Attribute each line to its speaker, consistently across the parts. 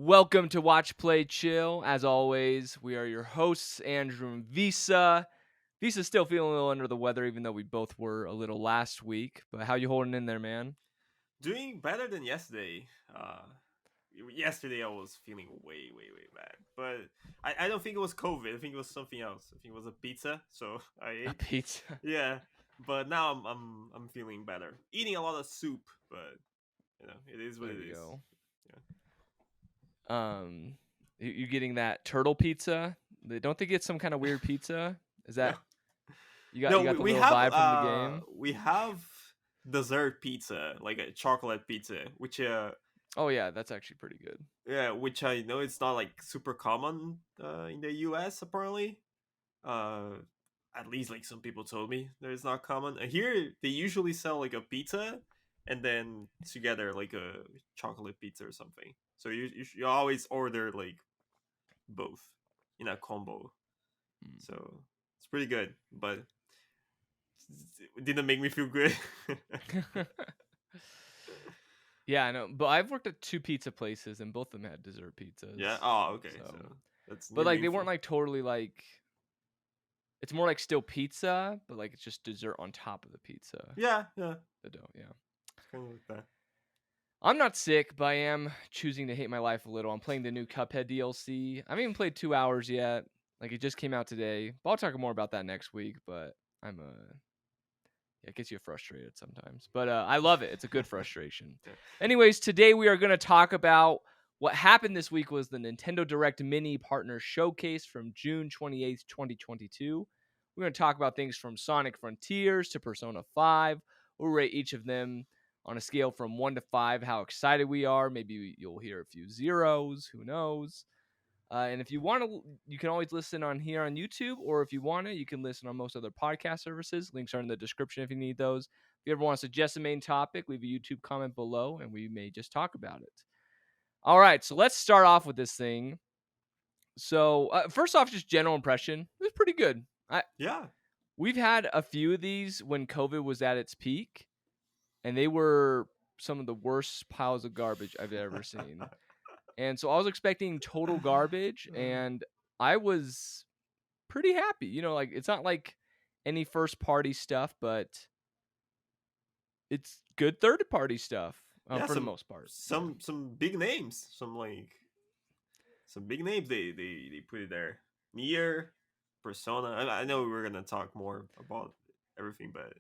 Speaker 1: Welcome to Watch Play Chill. As always, we are your hosts, Andrew and Vissaw. Vissa's still feeling a little under the weather, even though we both were a little last week. But how you holding in there, man?
Speaker 2: Doing better than yesterday. Yesterday I was feeling way bad, but I don't think it was COVID. I think it was something else. I think it was a pizza. So I
Speaker 1: A
Speaker 2: ate.
Speaker 1: pizza.
Speaker 2: Yeah, but now I'm feeling better. Eating a lot of soup, but it is what
Speaker 1: There
Speaker 2: it
Speaker 1: you
Speaker 2: is.
Speaker 1: go.
Speaker 2: Yeah.
Speaker 1: You getting that turtle pizza? Don't they get some kind of weird pizza? Is
Speaker 2: No,
Speaker 1: that you got?
Speaker 2: no,
Speaker 1: You got the
Speaker 2: we
Speaker 1: little
Speaker 2: have
Speaker 1: vibe from the game.
Speaker 2: we have dessert pizza, like a chocolate pizza, which
Speaker 1: Oh yeah, that's actually pretty good.
Speaker 2: yeah, which I know it's not like super common in the US apparently. Uh, at least like some people told me that it's not common. Here they usually sell like a pizza and then together like a chocolate pizza or something. So you always order like both in a combo. So it's pretty good, but it didn't make me feel good.
Speaker 1: Yeah, I know. But I've worked at two pizza places, and both of them had dessert pizzas.
Speaker 2: Yeah. Oh, okay.
Speaker 1: So,
Speaker 2: So that's
Speaker 1: but
Speaker 2: new
Speaker 1: like they weren't
Speaker 2: info.
Speaker 1: like totally like. It's more like still pizza, but like it's just dessert on top of the pizza.
Speaker 2: Yeah, yeah.
Speaker 1: The dough, yeah.
Speaker 2: It's kind of like that.
Speaker 1: I'm not sick, but I am choosing to hate my life a little. I'm playing the new Cuphead DLC. I haven't even played 2 hours yet. Like it just came out today. But I'll talk more about that next week. But I'm yeah, it gets you frustrated sometimes. But I love it. It's a good frustration.
Speaker 2: Yeah.
Speaker 1: Anyways, today we are going to talk about what happened this week was the Nintendo Direct Mini Partner Showcase from June 28th, 2022. We're going to talk about things from Sonic Frontiers to Persona 5. We'll rate each of them on a scale from 1 to 5, how excited we are. Maybe you'll hear a few zeros. Who knows? And if you want to, you can always listen on here on YouTube, or if you want to, you can listen on most other podcast services. Links are in the description if you need those. If you ever want to suggest a main topic, leave a YouTube comment below, and we may just talk about it. All right, so let's start off with this thing. So first off, just general impression. It was pretty good.
Speaker 2: Yeah.
Speaker 1: We've had a few of these when COVID was at its peak, and they were some of the worst piles of garbage I've ever seen. And so I was expecting total garbage, and I was pretty happy. You know, like it's not like any first party stuff, but it's good third party stuff
Speaker 2: Yeah,
Speaker 1: for the most part.
Speaker 2: some big names, some big names they put it there. Nier, Persona. I know we're gonna talk more about everything, but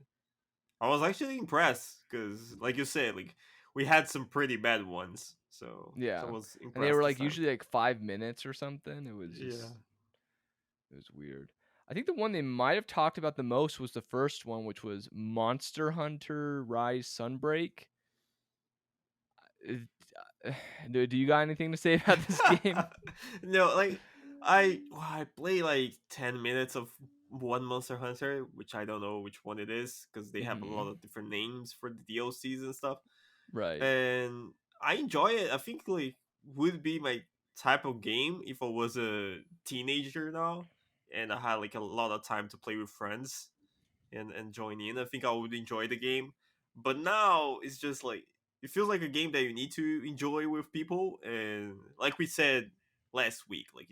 Speaker 2: I was actually impressed because, like you said, like we had some pretty bad ones, so
Speaker 1: Yeah,
Speaker 2: I was
Speaker 1: and they were
Speaker 2: impressed this
Speaker 1: like
Speaker 2: time.
Speaker 1: usually like 5 minutes or something. It was just
Speaker 2: Yeah.
Speaker 1: it was weird. I think the one they might have talked about the most was the first one, which was Monster Hunter Rise Sunbreak. Do you got anything to say about this game?
Speaker 2: No, like I play like 10 minutes of one Monster Hunter, which I don't know which one it is because they have a lot
Speaker 1: Mm-hmm.
Speaker 2: of different names for the DLCs and stuff.
Speaker 1: Right.
Speaker 2: And I enjoy it. I think like would be my type of game if I was a teenager now and I had like a lot of time to play with friends and join in. I think I would enjoy the game. But now it's just like it feels like a game that you need to enjoy with people, and like we said last week, like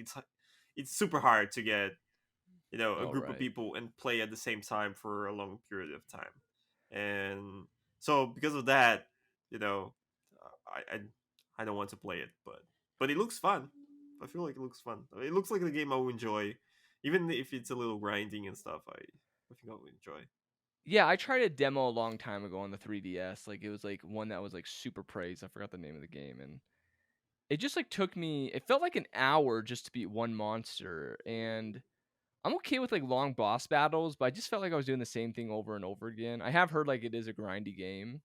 Speaker 2: it's super hard to get a
Speaker 1: All
Speaker 2: group of
Speaker 1: right.
Speaker 2: people and play at the same time for a long period of time. And so because of that, you know, I don't want to play it, but it looks fun. I feel like it looks fun. It looks like a game I will enjoy, even if it's a little grinding and stuff. I think I will enjoy.
Speaker 1: Yeah, I tried a demo a long time ago on the 3DS. Like it was like one that was like super praised. I forgot the name of the game, and it just like took me. It felt like an hour just to beat one monster, and I'm okay with like long boss battles, but I just felt like I was doing the same thing over and over again. I have heard like it is a grindy game.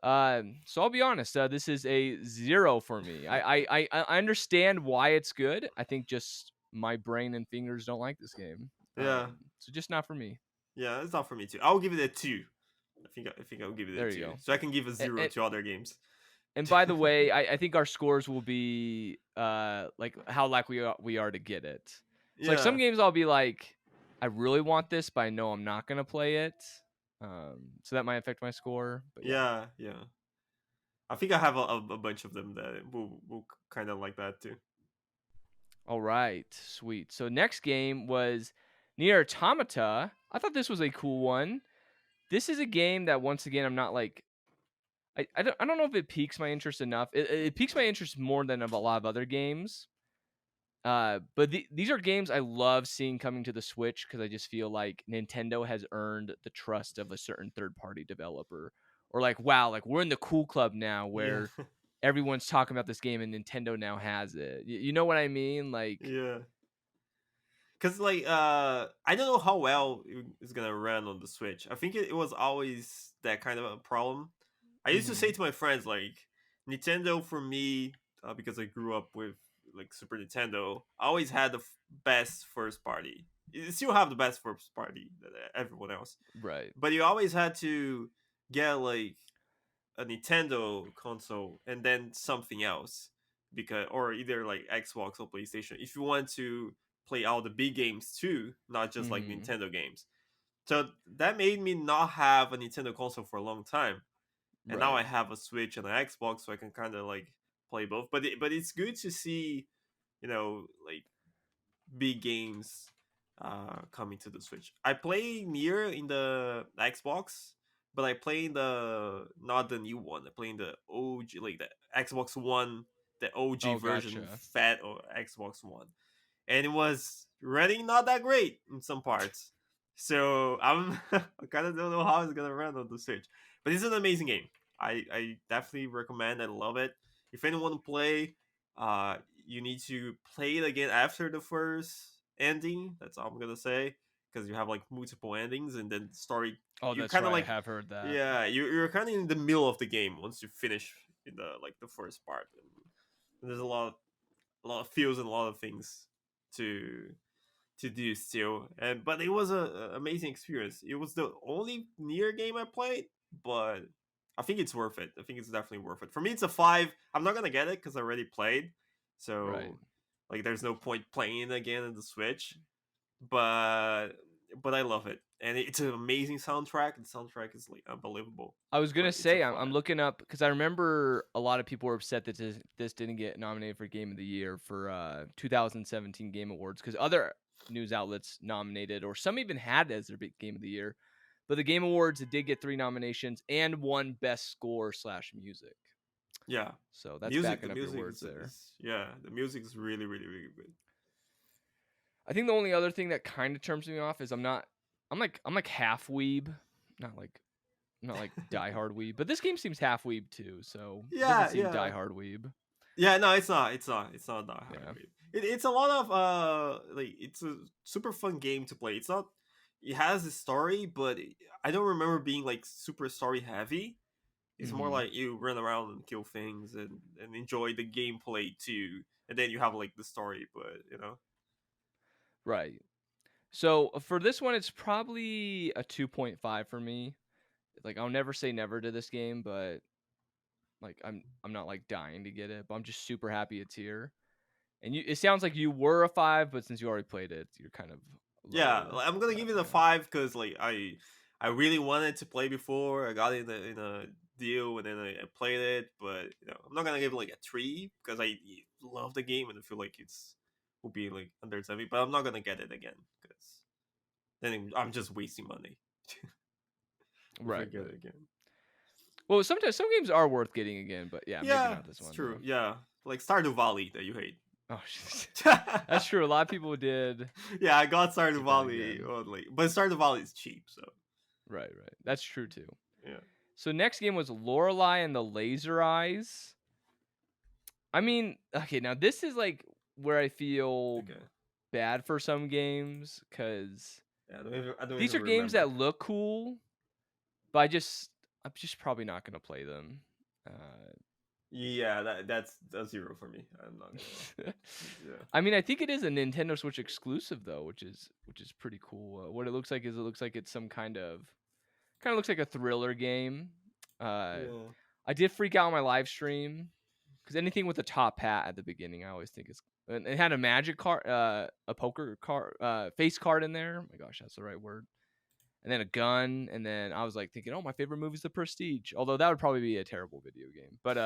Speaker 1: So I'll be honest. This is a 0 for me. I understand why it's good. I think just my brain and fingers don't like this game.
Speaker 2: Yeah,
Speaker 1: So just not for me.
Speaker 2: yeah, it's not for me too. I'll give it a 2. I think I'll give it a
Speaker 1: There you
Speaker 2: 2,
Speaker 1: go.
Speaker 2: so I can give a 0
Speaker 1: And,
Speaker 2: to other games.
Speaker 1: And by the way, I think our scores will be like how likely we are to get it. So like some
Speaker 2: Yeah,
Speaker 1: games I'll be like, I really want this, but I know I'm not gonna play it. So that might affect my score. But yeah.
Speaker 2: yeah, yeah. I think I have a bunch of them that will kind of like that too.
Speaker 1: All right, sweet. So next game was Nier Automata. I thought this was a cool one. This is a game that once again I'm not like I don't know if it piques my interest enough. It piques my interest more than of a lot of other games. But these are games I love seeing coming to the Switch because I just feel like Nintendo has earned the trust of a certain third-party developer. Or like, wow, like we're in the cool club now
Speaker 2: Yeah,
Speaker 1: where everyone's talking about this game and Nintendo now has it. You know what I mean? Like,
Speaker 2: yeah. Cause like I don't know how well it's gonna run on the Switch. I think it was always that kind of a problem. I used to say
Speaker 1: mhm,
Speaker 2: to my friends like Nintendo for me because I grew up with like Super Nintendo. I always had the best first party. You still have the best first party than everyone else,
Speaker 1: right.
Speaker 2: but you always had to get like a Nintendo console and then something else because or either like Xbox or PlayStation if you want to play all the big games too, not just like
Speaker 1: Mhm,
Speaker 2: Nintendo games. So that made me not have a Nintendo console for a long time, and now I
Speaker 1: right.
Speaker 2: have a Switch and an Xbox, so I can kind of like play both. But it's good to see, like big games coming to the Switch. I play Nier in the Xbox, but I play the not the new one. I play in the OG, like the Xbox One, the OG
Speaker 1: Oh,
Speaker 2: version,
Speaker 1: gotcha.
Speaker 2: fat or Xbox One, and it was running not that great in some parts. So I kind of don't know how it's gonna run on the Switch, but it's an amazing game. I definitely recommend. I love it. If anyone play, you need to play it again after the first ending. That's all I'm gonna say because you have like multiple endings and then story.
Speaker 1: Oh,
Speaker 2: You
Speaker 1: that's
Speaker 2: kind of
Speaker 1: right. I
Speaker 2: like
Speaker 1: have heard that.
Speaker 2: yeah, you're kind of in the middle of the game once you finish in the like the first part. And there's a lot of feels and a lot of things to to do still. And but it was a amazing experience. It was the only near game I played, but I think it's worth it. I think it's definitely worth it. For me, it's a 5. I'm not gonna get it because I already played,
Speaker 1: Right.
Speaker 2: so like there's no point playing it again in the Switch. But I love it, and it's an amazing soundtrack. The soundtrack is like unbelievable,
Speaker 1: I was gonna
Speaker 2: but it's a
Speaker 1: say I'm
Speaker 2: 5.
Speaker 1: looking up because I remember a lot of people were upset that this didn't get nominated for Game of the Year for 2017 Game Awards because other news outlets nominated or some even had it as their big Game of the Year, but the Game Awards it did get 3 nominations and won Best Score slash Music.
Speaker 2: Yeah,
Speaker 1: So that's
Speaker 2: the
Speaker 1: backing up your
Speaker 2: music
Speaker 1: words there.
Speaker 2: is yeah, the music is really really really good.
Speaker 1: I think the only other thing that kind of turns me off is I'm like half weeb, not like not like diehard weeb, but this game seems half weeb too, so it doesn't
Speaker 2: Yeah,
Speaker 1: seem
Speaker 2: yeah.
Speaker 1: diehard weeb.
Speaker 2: Yeah, no, it's not. It's not that hard.
Speaker 1: Yeah.
Speaker 2: It's a lot of like it's a super fun game to play. It's not. It has a story, but I don't remember being like super story heavy. It's more
Speaker 1: Hmm.
Speaker 2: like you run around and kill things and enjoy the gameplay too. And then you have like the story, but
Speaker 1: Right. So for this one, it's probably a 2.5 for me. Like I'll never say never to this game, but like I'm not like dying to get it, but I'm just super happy it's here. And it sounds like you were a 5, but since you already played it, you're kind of
Speaker 2: yeah,
Speaker 1: lower
Speaker 2: like, I'm
Speaker 1: for
Speaker 2: gonna
Speaker 1: that
Speaker 2: give it a
Speaker 1: now.
Speaker 2: 5 because like I really wanted to play before. I got it in a deal and then I played it, but I'm not gonna give it like a 3 because I love the game and I feel like it's will be like under 7. But I'm not gonna get it again because then I'm just wasting money if I
Speaker 1: Right,
Speaker 2: get it
Speaker 1: right.
Speaker 2: again.
Speaker 1: Well, sometimes some games are worth getting again, but yeah, maybe
Speaker 2: Yeah,
Speaker 1: not this
Speaker 2: it's
Speaker 1: one
Speaker 2: true.
Speaker 1: though.
Speaker 2: Yeah, like Stardew Valley that you hate.
Speaker 1: Oh, that's true. A lot of people did
Speaker 2: Yeah, I got Stardew
Speaker 1: get that
Speaker 2: Valley
Speaker 1: again.
Speaker 2: only, but Stardew Valley is cheap, so
Speaker 1: Right, right. That's true too.
Speaker 2: yeah.
Speaker 1: So next game was Lorelei and the Laser Eyes. I mean, okay, now this is like where I feel
Speaker 2: Okay.
Speaker 1: bad for some games because
Speaker 2: Yeah, I don't
Speaker 1: these
Speaker 2: even
Speaker 1: are games
Speaker 2: remember.
Speaker 1: that look cool, but I'm just probably not gonna play them.
Speaker 2: Yeah, that's a 0 for me. I'm not gonna. Yeah.
Speaker 1: I mean, I think it is a Nintendo Switch exclusive though, which is pretty cool. What it looks like is it looks like it's some kind of looks like a thriller game. Uh,
Speaker 2: Yeah.
Speaker 1: I did freak out on my live stream because anything with a top hat at the beginning, I always think is. And it had a magic card, a poker card, face card in there. Oh my gosh, that's the right word. and then a gun, and then I was like thinking, oh, my favorite movie is The Prestige. Although that would probably be a terrible video game, but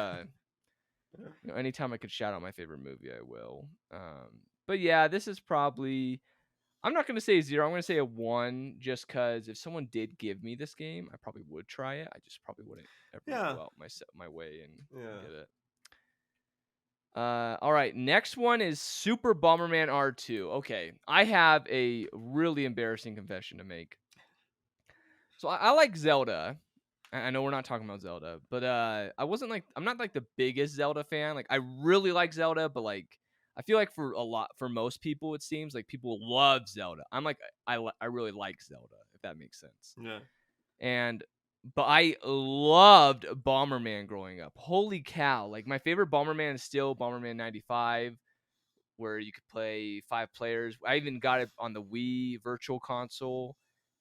Speaker 1: anytime I could shout out my favorite movie, I will. But yeah, this is probably. I'm not gonna say a 0. I'm gonna say a 1, just because if someone did give me this game, I probably would try it. I just probably wouldn't ever
Speaker 2: Yeah.
Speaker 1: go out my way and
Speaker 2: Yeah.
Speaker 1: get it. All right, next one is Super Bomberman R2. Okay, I have a really embarrassing confession to make. So I like Zelda. I know we're not talking about Zelda, but I'm not like the biggest Zelda fan. Like I really like Zelda, but like I feel like for most people it seems like people love Zelda. I'm like I really like Zelda, if that makes sense.
Speaker 2: Yeah.
Speaker 1: And but I loved Bomberman growing up. Holy cow. Like my favorite Bomberman is still Bomberman 95, where you could play 5 players. I even got it on the Wii Virtual Console,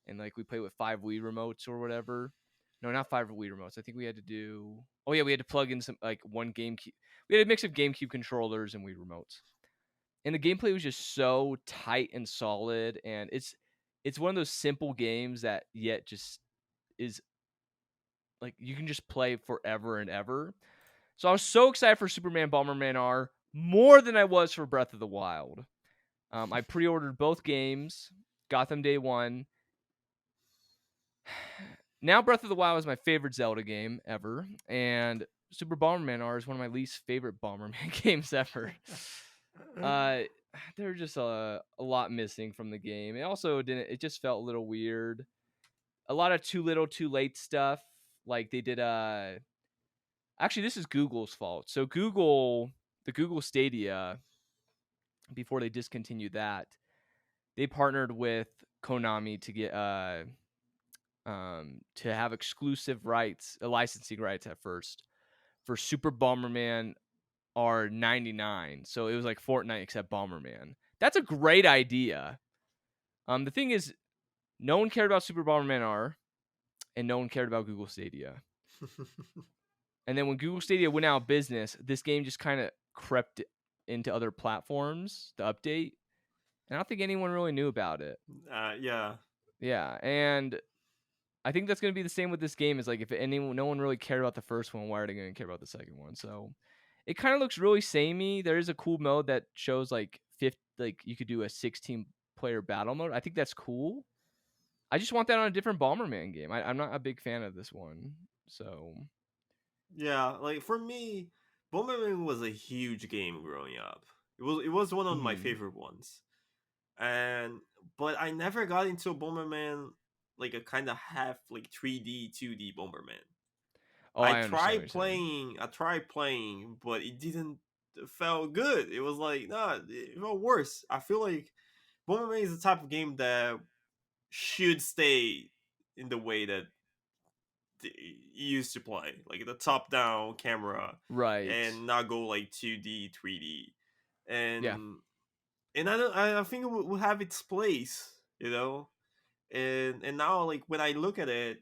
Speaker 1: and like we play with 5 Wii remotes or whatever. No, not 5 Wii remotes. I think we had to do. Oh yeah, we had to plug in some like one GameCube. We had a mix of GameCube controllers and Wii remotes, and the gameplay was just so tight and solid. And it's one of those simple games that yet just is like you can just play forever and ever. So I was so excited for Superman Bomberman R more than I was for Breath of the Wild. I pre-ordered both games, got them day one. Now Breath of the Wild is my favorite Zelda game ever, and Super Bomberman R is one of my least favorite Bomberman games ever. There's just a lot missing from the game. It also didn't. It just felt a little weird. A lot of too little, too late stuff. Like they did. Actually, this is Google's fault. So the Google Stadia, before they discontinued that, they partnered with Konami to get to have exclusive rights, licensing rights at first for Super Bomberman R99. So it was like Fortnite except Bomberman. That's a great idea. The thing is, no one cared about Super Bomberman R, and no one cared about Google Stadia. And then when Google Stadia went out of business, this game just kind of crept into other platforms, the update. And I don't think anyone really knew about it.
Speaker 2: Yeah.
Speaker 1: Yeah, and I think that's going to be the same with this game. Is like if no one really cared about the first one, why are they going to care about the second one? So it kind of looks really samey. There is a cool mode that shows like you could do a 16 player battle mode. I think that's cool. I just want that on a different Bomberman game. I'm not a big fan of this one. So
Speaker 2: Yeah, like for me, Bomberman was a huge game growing up. It was one of my favorite ones. And but I never got into a Bomberman like a kind of half like 3D 2D Bomberman.
Speaker 1: oh, I understand what you're saying.
Speaker 2: I tried playing, but it didn't felt good. It was like, nah, it felt worse. I feel like Bomberman is the type of game that should stay in the way that you used to play, like the top down camera,
Speaker 1: Right.
Speaker 2: and not go like 2D 3D.
Speaker 1: Yeah.
Speaker 2: And I think it will have its place, you know. And now like when I look at it,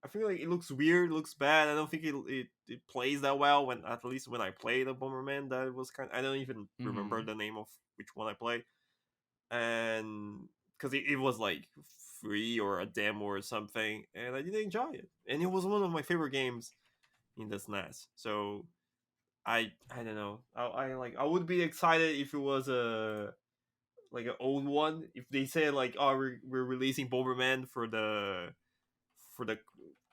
Speaker 2: I feel like it looks weird, looks bad. I don't think it plays that well. When at least when I played a Bomberman, that was I don't even remember the name of which one I played, and because it was like free or a demo or something, and I didn't enjoy it. And it was one of my favorite games in the SNES. So I don't know. I would be excited if it was a like an old one. If they said like, oh, we're releasing Bomberman for the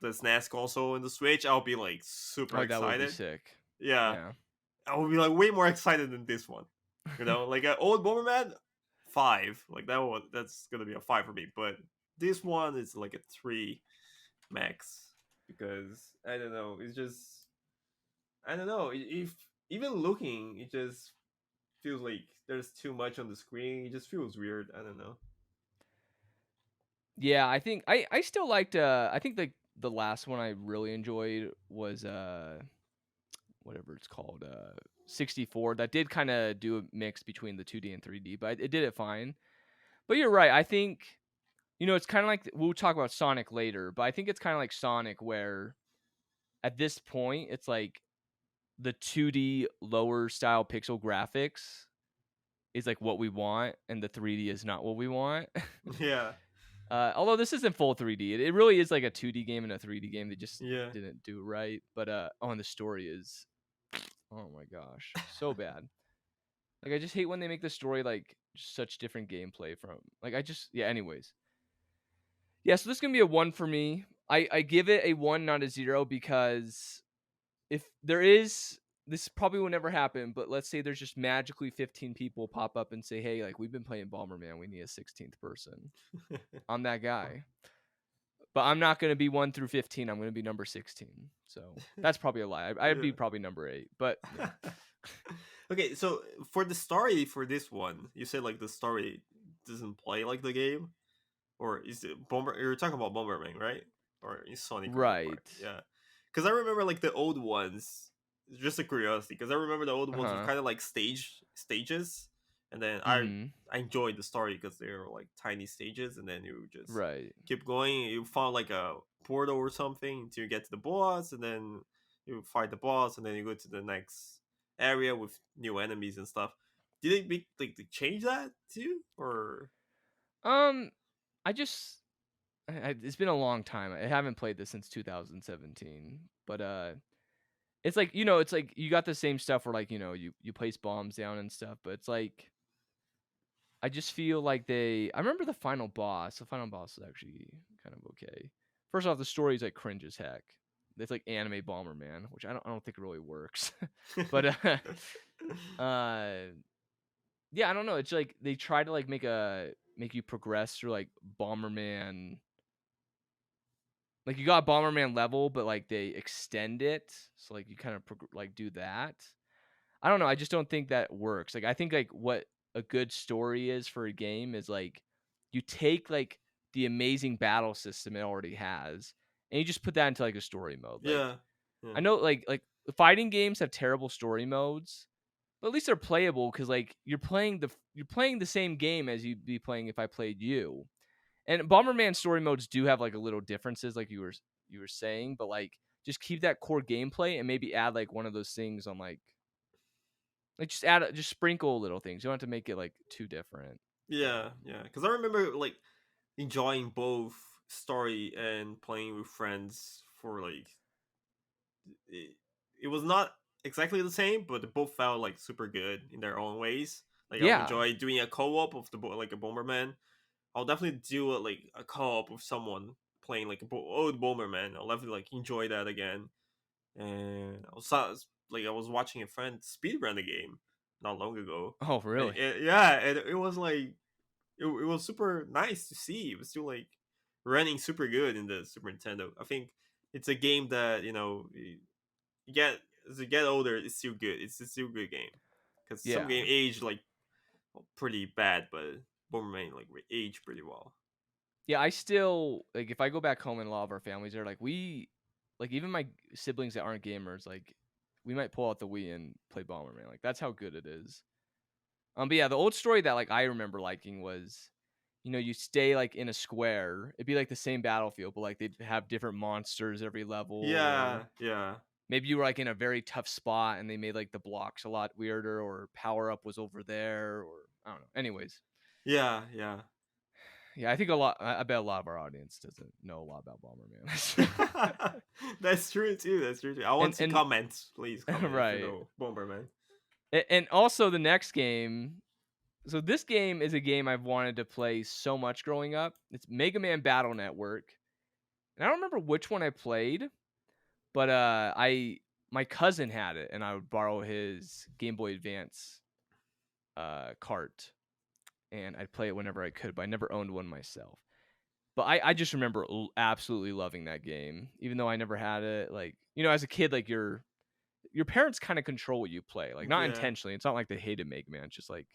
Speaker 2: SNES console and the Switch, I'll be like super
Speaker 1: Oh, that would be
Speaker 2: excited.
Speaker 1: sick.
Speaker 2: Yeah,
Speaker 1: Yeah.
Speaker 2: I would be like way more excited than this one. You know, like an old Bomberman, 5. Like that's gonna be a 5 for me. But this one is like a 3 max because I don't know. It's just I don't know. If even looking, it just feels like there's too much on the screen. It just feels weird. I don't know.
Speaker 1: Yeah, I think I still liked I think the last one I really enjoyed was whatever it's called 64. That did kind of do a mix between the 2D and 3D, but it did it fine. But you're right. I think it's kind of like we'll talk about Sonic later, but I think it's kind of like Sonic where at this point it's like the 2D lower style pixel graphics is like what we want and the 3D is not what we want.
Speaker 2: Yeah.
Speaker 1: Although this isn't full 3D, it really is like a 2D game and a 3D game. They just
Speaker 2: Yeah.
Speaker 1: didn't do right. But and the story is, oh my gosh, so bad. Like I just hate when they make the story like such different gameplay from like I just yeah. Anyways, yeah. So this is gonna be a 1 for me. I give it a 1, not a 0, because if there is this probably will never happen, but let's say there's just magically 15 people pop up and say, "Hey, like we've been playing Bomberman, we need a 16th person." I'm that guy. But I'm not going to be 1 through 15. I'm going to be number 16. So that's probably a lie. I'd be
Speaker 2: Yeah.
Speaker 1: probably number 8. But yeah.
Speaker 2: Okay, so for the story for this one, you said like the story doesn't play like the game, or is it Bomber? You're talking about Bomberman, right? Or is Sonic or Repack?
Speaker 1: Right.
Speaker 2: Yeah, because I remember like the old ones. Just a curiosity, because I remember the old ones were
Speaker 1: Uh-huh.
Speaker 2: kind of like stages, and then
Speaker 1: Mhm.
Speaker 2: I enjoyed the story because they were like tiny stages, and then you just
Speaker 1: Right.
Speaker 2: keep going. You found like a portal or something until you get to the boss, and then you fight the boss, and then you go to the next area with new enemies and stuff. Did they make like they change that too, or
Speaker 1: Um I just it's been a long time. I haven't played this since 2017. But it's like, it's like you got the same stuff where like, you place bombs down and stuff, but it's like I just feel like I remember the final boss. The final boss is actually kind of okay. First off, the story is like cringe as heck. It's like anime Bomberman, which I don't think really works. But uh yeah, I don't know. It's like they try to like make you progress through like Bomberman. Like you got Bomberman level, but like they extend it, so like you kind of like do that. I don't know. I just don't think that works. Like I think like what a good story is for a game is like you take like the amazing battle system it already has and you just put that into like a story mode. Like
Speaker 2: yeah, yeah,
Speaker 1: I know like fighting games have terrible story modes, but at least they're playable because like you're playing the same game as you'd be playing if I played you. And Bomberman story modes do have like a little differences, like you were saying, but like just keep that core gameplay and maybe add like one of those things on like just sprinkle little things. You don't have to make it like too different. But
Speaker 2: yeah. Because I remember like enjoying both story and playing with friends for like it, it was not exactly the same, but they both felt like super good in their own ways. Like I'll
Speaker 1: yeah.
Speaker 2: enjoy doing a co-op of like a Bomberman. I'll definitely do like a co-op with someone playing like a old Bomberman. I'll definitely like enjoy that again. And I was watching a friend speedrun the game not long ago,
Speaker 1: Oh,
Speaker 2: and
Speaker 1: really?
Speaker 2: yeah, and it was like it was super nice to see. It was still like running super good in the Super Nintendo. I think it's a game that you get as you get older, it's still good. It's still a good game because some
Speaker 1: Yeah.
Speaker 2: game age like pretty bad, but Bomberman like aged pretty well.
Speaker 1: Yeah, I still like if I go back home and a lot of our families are like like even my siblings that aren't gamers, like we might pull out the Wii and play Bomberman. Like that's how good it is. But yeah, the old story that like I remember liking was, you stay like in a square. It'd be like the same battlefield, but like they'd have different monsters every level, or
Speaker 2: Yeah, yeah,
Speaker 1: maybe you were like in a very tough spot and they made like the blocks a lot weirder, or power up was over there, or I don't know. Anyways,
Speaker 2: yeah, yeah.
Speaker 1: yeah, I think a lot. I bet a lot of our audience doesn't know a lot about Bomberman.
Speaker 2: That's true too. That's true too. I want to
Speaker 1: and
Speaker 2: comment. Please comment if you
Speaker 1: right,
Speaker 2: know Bomberman.
Speaker 1: and also the next game. So this game is a game I've wanted to play so much growing up. It's Mega Man Battle Network, and I don't remember which one I played, but my cousin had it, and I would borrow his Game Boy Advance cart, and I'd play it whenever I could. But I never owned one myself. But I just remember absolutely loving that game, even though I never had it. Like as a kid, like your parents kind of control what you play, like not
Speaker 2: Yeah,
Speaker 1: intentionally. It's not like they hated Mega Man. It's just like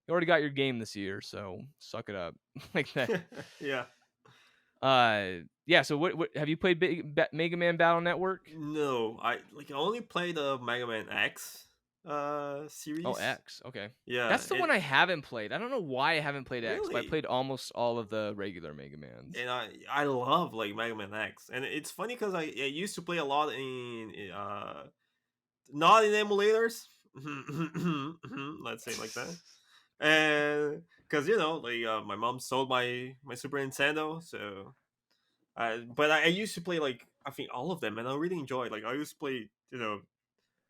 Speaker 1: you already got your game this year, so suck it up, like that.
Speaker 2: yeah.
Speaker 1: Yeah. So what have you played Mega Man Battle Network?
Speaker 2: No, I only played the Mega Man X
Speaker 1: Oh,
Speaker 2: series.
Speaker 1: X. Okay.
Speaker 2: Yeah,
Speaker 1: That's the
Speaker 2: and
Speaker 1: one I haven't played. I don't know why I haven't played X, but I
Speaker 2: really,
Speaker 1: played almost all of the regular Mega Mans.
Speaker 2: and I love like Mega Man X, and it's funny because I used to play a lot in not in emulators. Let's say it like that. And because my mom sold my Super Nintendo, so but I used to play like I think all of them, and I really enjoyed. Like I used to play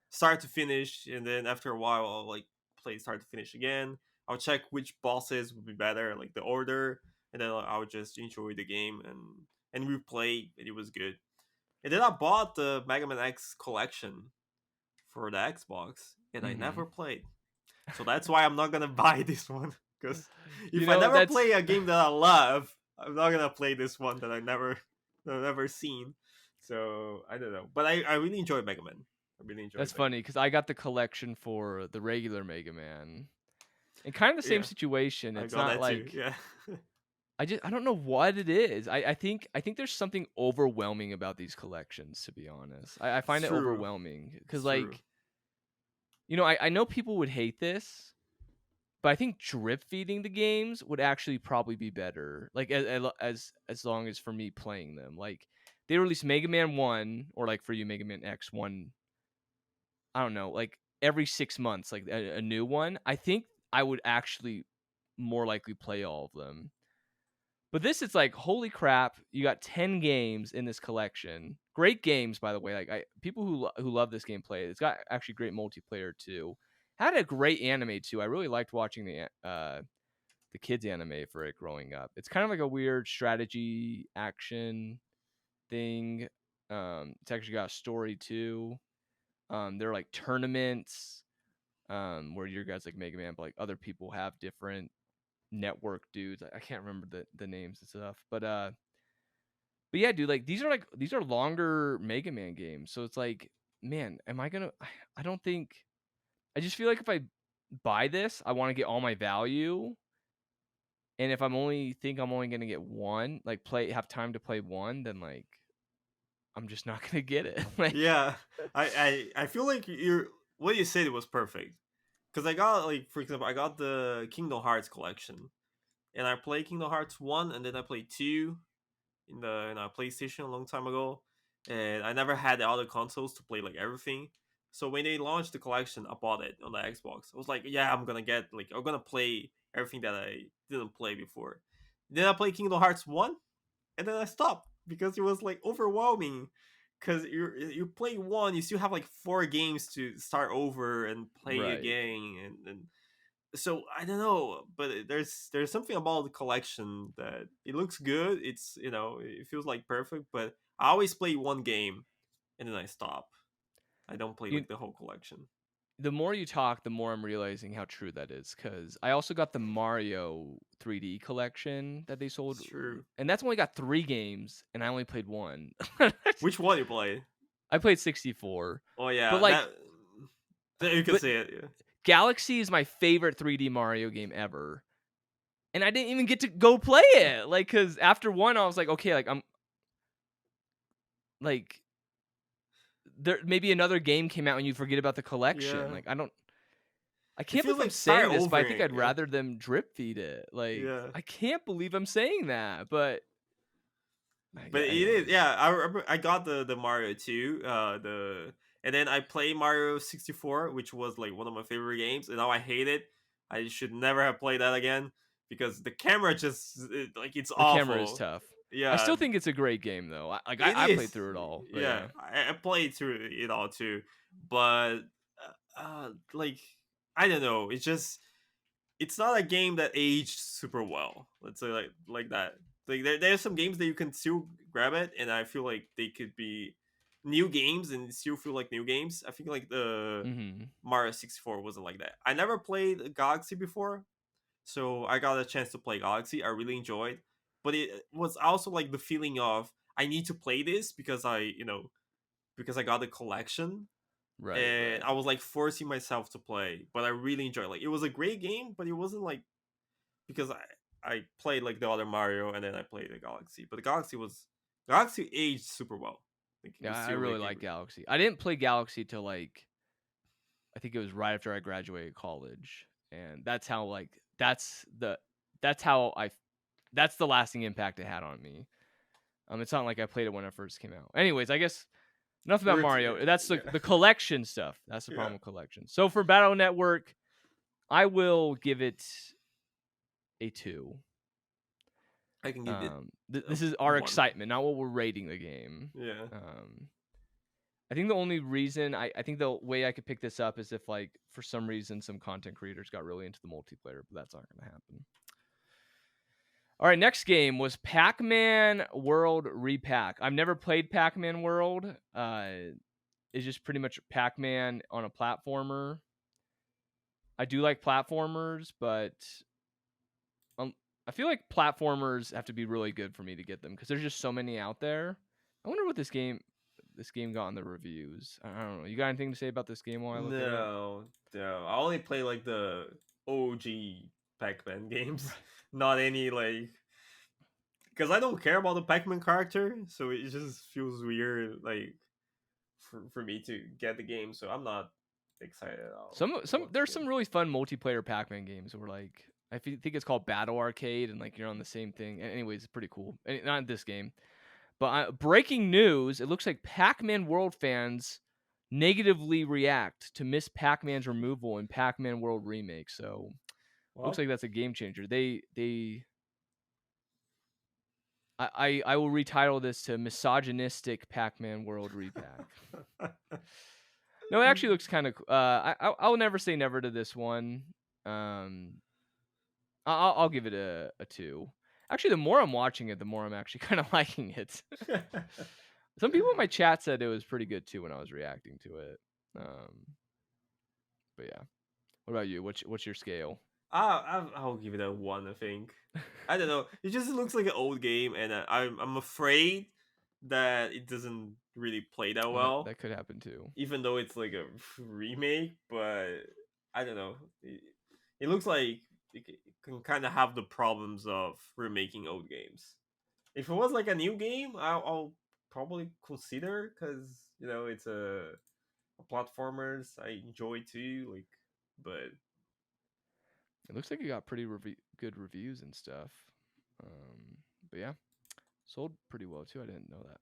Speaker 2: start to finish, and then after a while I'll like play start to finish again. I'll check which bosses would be better, like the order, and then I would just enjoy the game and replay, and it was good. And then I bought the Mega Man X collection for the Xbox, and I
Speaker 1: Mm-hmm.
Speaker 2: never played. So that's why I'm not gonna buy this one. Because if I
Speaker 1: You know,
Speaker 2: never
Speaker 1: that's
Speaker 2: play a game that I love, I'm not gonna play this one that I've never seen. So I don't know, but I really enjoy Mega Man. I really enjoy
Speaker 1: that's
Speaker 2: Mega
Speaker 1: funny
Speaker 2: Man.
Speaker 1: because I got the collection for the regular Mega Man, and kind of the same
Speaker 2: Yeah,
Speaker 1: situation.
Speaker 2: I
Speaker 1: It's
Speaker 2: got
Speaker 1: not
Speaker 2: that too.
Speaker 1: like
Speaker 2: Yeah,
Speaker 1: I don't know what it is. I think there's something overwhelming about these collections. To be honest, I
Speaker 2: it's
Speaker 1: find it
Speaker 2: true.
Speaker 1: overwhelming because
Speaker 2: It's true.
Speaker 1: I know people would hate this, but I think drip feeding the games would actually probably be better. Like as long as for me playing them, like they release Mega Man 1 or like for you Mega Man X 1, I don't know, like every 6 months like a new one. I think I would actually more likely play all of them. But this it's like holy crap, you got 10 games in this collection. Great games by the way. Like people who love this game play it. It's got actually great multiplayer too. Had a great anime too. I really liked watching the kids anime for it growing up. It's kind of like a weird strategy action thing. It's actually got a story too. There are like tournaments where your guys like Mega Man, but like other people have different network dudes. I can't remember the names and stuff, but yeah, dude, like these are longer Mega Man games, so it's like, man, am I gonna? I don't think. I just feel like if I buy this, I want to get all my value. And if I'm only gonna get one, like have time to play one, then like I'm just not gonna get it. Like,
Speaker 2: Yeah, I feel like what you said was perfect. Because I got like for example, I got the Kingdom Hearts collection, and I played Kingdom Hearts 1, and then I played 2 in a PlayStation a long time ago, and I never had the other consoles to play like everything. So when they launched the collection, I bought it on the Xbox. I was like, yeah, I'm gonna play everything that I didn't play before. Then I played Kingdom Hearts 1, and then I stopped because it was like overwhelming. Because you play one, you still have like 4 games to start over and play
Speaker 1: right.
Speaker 2: again, and so I don't know, but there's something about the collection that it looks good. It's it feels like perfect, but I always play one game and then I stop. I don't play
Speaker 1: You
Speaker 2: like the whole collection.
Speaker 1: the more you talk, the more I'm realizing how true that is. Because I also got the Mario 3D collection that they sold,
Speaker 2: It's true.
Speaker 1: and that's only got 3 games, and I only played one.
Speaker 2: Which one you play?
Speaker 1: I played 64,
Speaker 2: Oh
Speaker 1: but
Speaker 2: yeah,
Speaker 1: like,
Speaker 2: that you can
Speaker 1: but
Speaker 2: say it. Yeah.
Speaker 1: Galaxy is my favorite 3D Mario game ever, and I didn't even get to go play it. Like, because after one, I was like, okay, like I'm like there maybe another game came out and you forget about the collection.
Speaker 2: Yeah.
Speaker 1: Like I
Speaker 2: It
Speaker 1: can't
Speaker 2: feels
Speaker 1: believe I'm
Speaker 2: like start
Speaker 1: saying this, but I
Speaker 2: over.
Speaker 1: think I'd
Speaker 2: Yeah.
Speaker 1: rather them drip feed it. Like
Speaker 2: Yeah.
Speaker 1: I can't believe I'm saying that, but
Speaker 2: But
Speaker 1: yeah.
Speaker 2: it is,
Speaker 1: Anyways,
Speaker 2: yeah. I remember I got the Mario 2, and then I played Mario 64, which was like one of my favorite games, and now I hate it. I should never have played that again because the camera like it's
Speaker 1: the camera is
Speaker 2: awful.
Speaker 1: tough. I
Speaker 2: Yeah,
Speaker 1: still think it's a great game though.
Speaker 2: it
Speaker 1: I played
Speaker 2: is.
Speaker 1: through it all, but
Speaker 2: Yeah,
Speaker 1: yeah.
Speaker 2: I played through it all too, but like I don't know. It's not a game that aged super well. Let's say like that. Like there's some games that you can still grab it, and I feel like they could be new games and still feel like new games. I think like the
Speaker 1: Hmm.
Speaker 2: Mario 64 wasn't like that. I never played Galaxy before, so I got a chance to play Galaxy. I really enjoyed, but it was also like the feeling of I need to play this because because I got the collection,
Speaker 1: Right,
Speaker 2: and
Speaker 1: right.
Speaker 2: I was like forcing myself to play. But I really enjoyed. Like it was a great game, but it wasn't like because I played like the other Mario and then I played the Galaxy, but the Galaxy aged super well. Like
Speaker 1: Yeah,
Speaker 2: it's
Speaker 1: I
Speaker 2: still
Speaker 1: really
Speaker 2: like
Speaker 1: like Galaxy. I didn't play Galaxy till like I think it was right after I graduated college, and that's how I that's the lasting impact it had on me. It's not like I played it when it first came out. Anyways, I guess enough about Mario. That's
Speaker 2: yeah
Speaker 1: the collection stuff. That's the
Speaker 2: yeah
Speaker 1: problem with collection. So for Battle Network, I will give it a 2.
Speaker 2: I can give it
Speaker 1: This is our
Speaker 2: 1.
Speaker 1: excitement, not what we're rating the game.
Speaker 2: Yeah.
Speaker 1: I think the only reason I think the way I could pick this up is if like for some reason some content creators got really into the multiplayer, but that's not going to happen. All right, next game was Pac-Man World Repack. I've never played Pac-Man World. It's just pretty much Pac-Man on a platformer. I do like platformers, but I feel like platformers have to be really good for me to get them because there's just so many out there. I wonder what this game got in the reviews. I don't know. You got anything to say about this game while I look at it?
Speaker 2: No. I only play like the OG Pac-Man games, not any like because I don't care about the Pac-Man character, so it just feels weird like for me to get the game. So I'm not excited at all about this
Speaker 1: There's
Speaker 2: game.
Speaker 1: some really fun multiplayer Pac-Man games where like think it's called Battle Arcade and like you're on the same thing. Anyways, it's pretty cool. Not in this game. But breaking news, it looks like Pac-Man World fans negatively react to Miss Pac-Man's removal in Pac-Man World Remake. So looks
Speaker 2: Well,
Speaker 1: like that's a game changer. I will retitle this to misogynistic Pac-Man World Repack. No, it actually looks kind of. I'll never say never to this one. I'll give it a 2. Actually, the more I'm watching it, the more I'm actually kind of liking it. Some people in my chat said it was pretty good too when I was reacting to it. But yeah, what about you? What's your scale?
Speaker 2: I'll give it a 1. I think. I don't know. It just looks like an old game, and I'm afraid that it doesn't really play that
Speaker 1: Oh,
Speaker 2: well,
Speaker 1: that could happen too.
Speaker 2: even though it's like a remake. But I don't know. It looks like it can kind of have the problems of remaking old games. If it was like a new game, I'll probably consider because it's a platformers I enjoy too. Like, but
Speaker 1: It looks like it got pretty good reviews and stuff. But yeah, sold pretty well too. I didn't know that.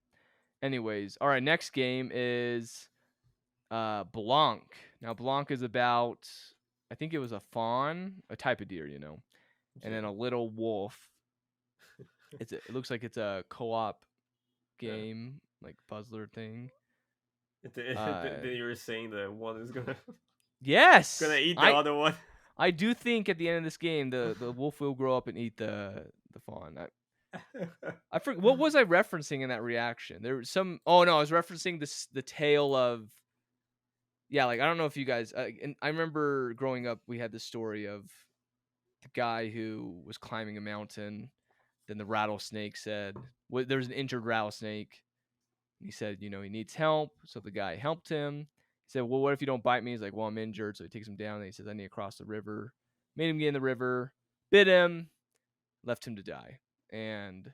Speaker 1: Anyways, all right. Next game is Blanc. Now Blanc is about I think it was a fawn, a type of deer, and then
Speaker 2: okay.
Speaker 1: a little wolf. It looks like it's a co-op
Speaker 2: Yeah.
Speaker 1: game, like puzzler thing.
Speaker 2: Then you were saying that one is gonna gonna
Speaker 1: Yes,
Speaker 2: eat the other one.
Speaker 1: I do think at the end of this game, the wolf will grow up and eat the fawn. I forget what was I referencing in that reaction. There was some. Oh no, I was referencing the tale of. Yeah, like I don't know if you guys. And I remember growing up, we had this story of the guy who was climbing a mountain. Then the rattlesnake said, "There was an injured rattlesnake." He said, he needs help. So the guy helped him. He said, well, what if you don't bite me? He's like, well, I'm injured. So he takes him down. And he says, I need to cross the river. Made him get in the river, bit him, left him to die. And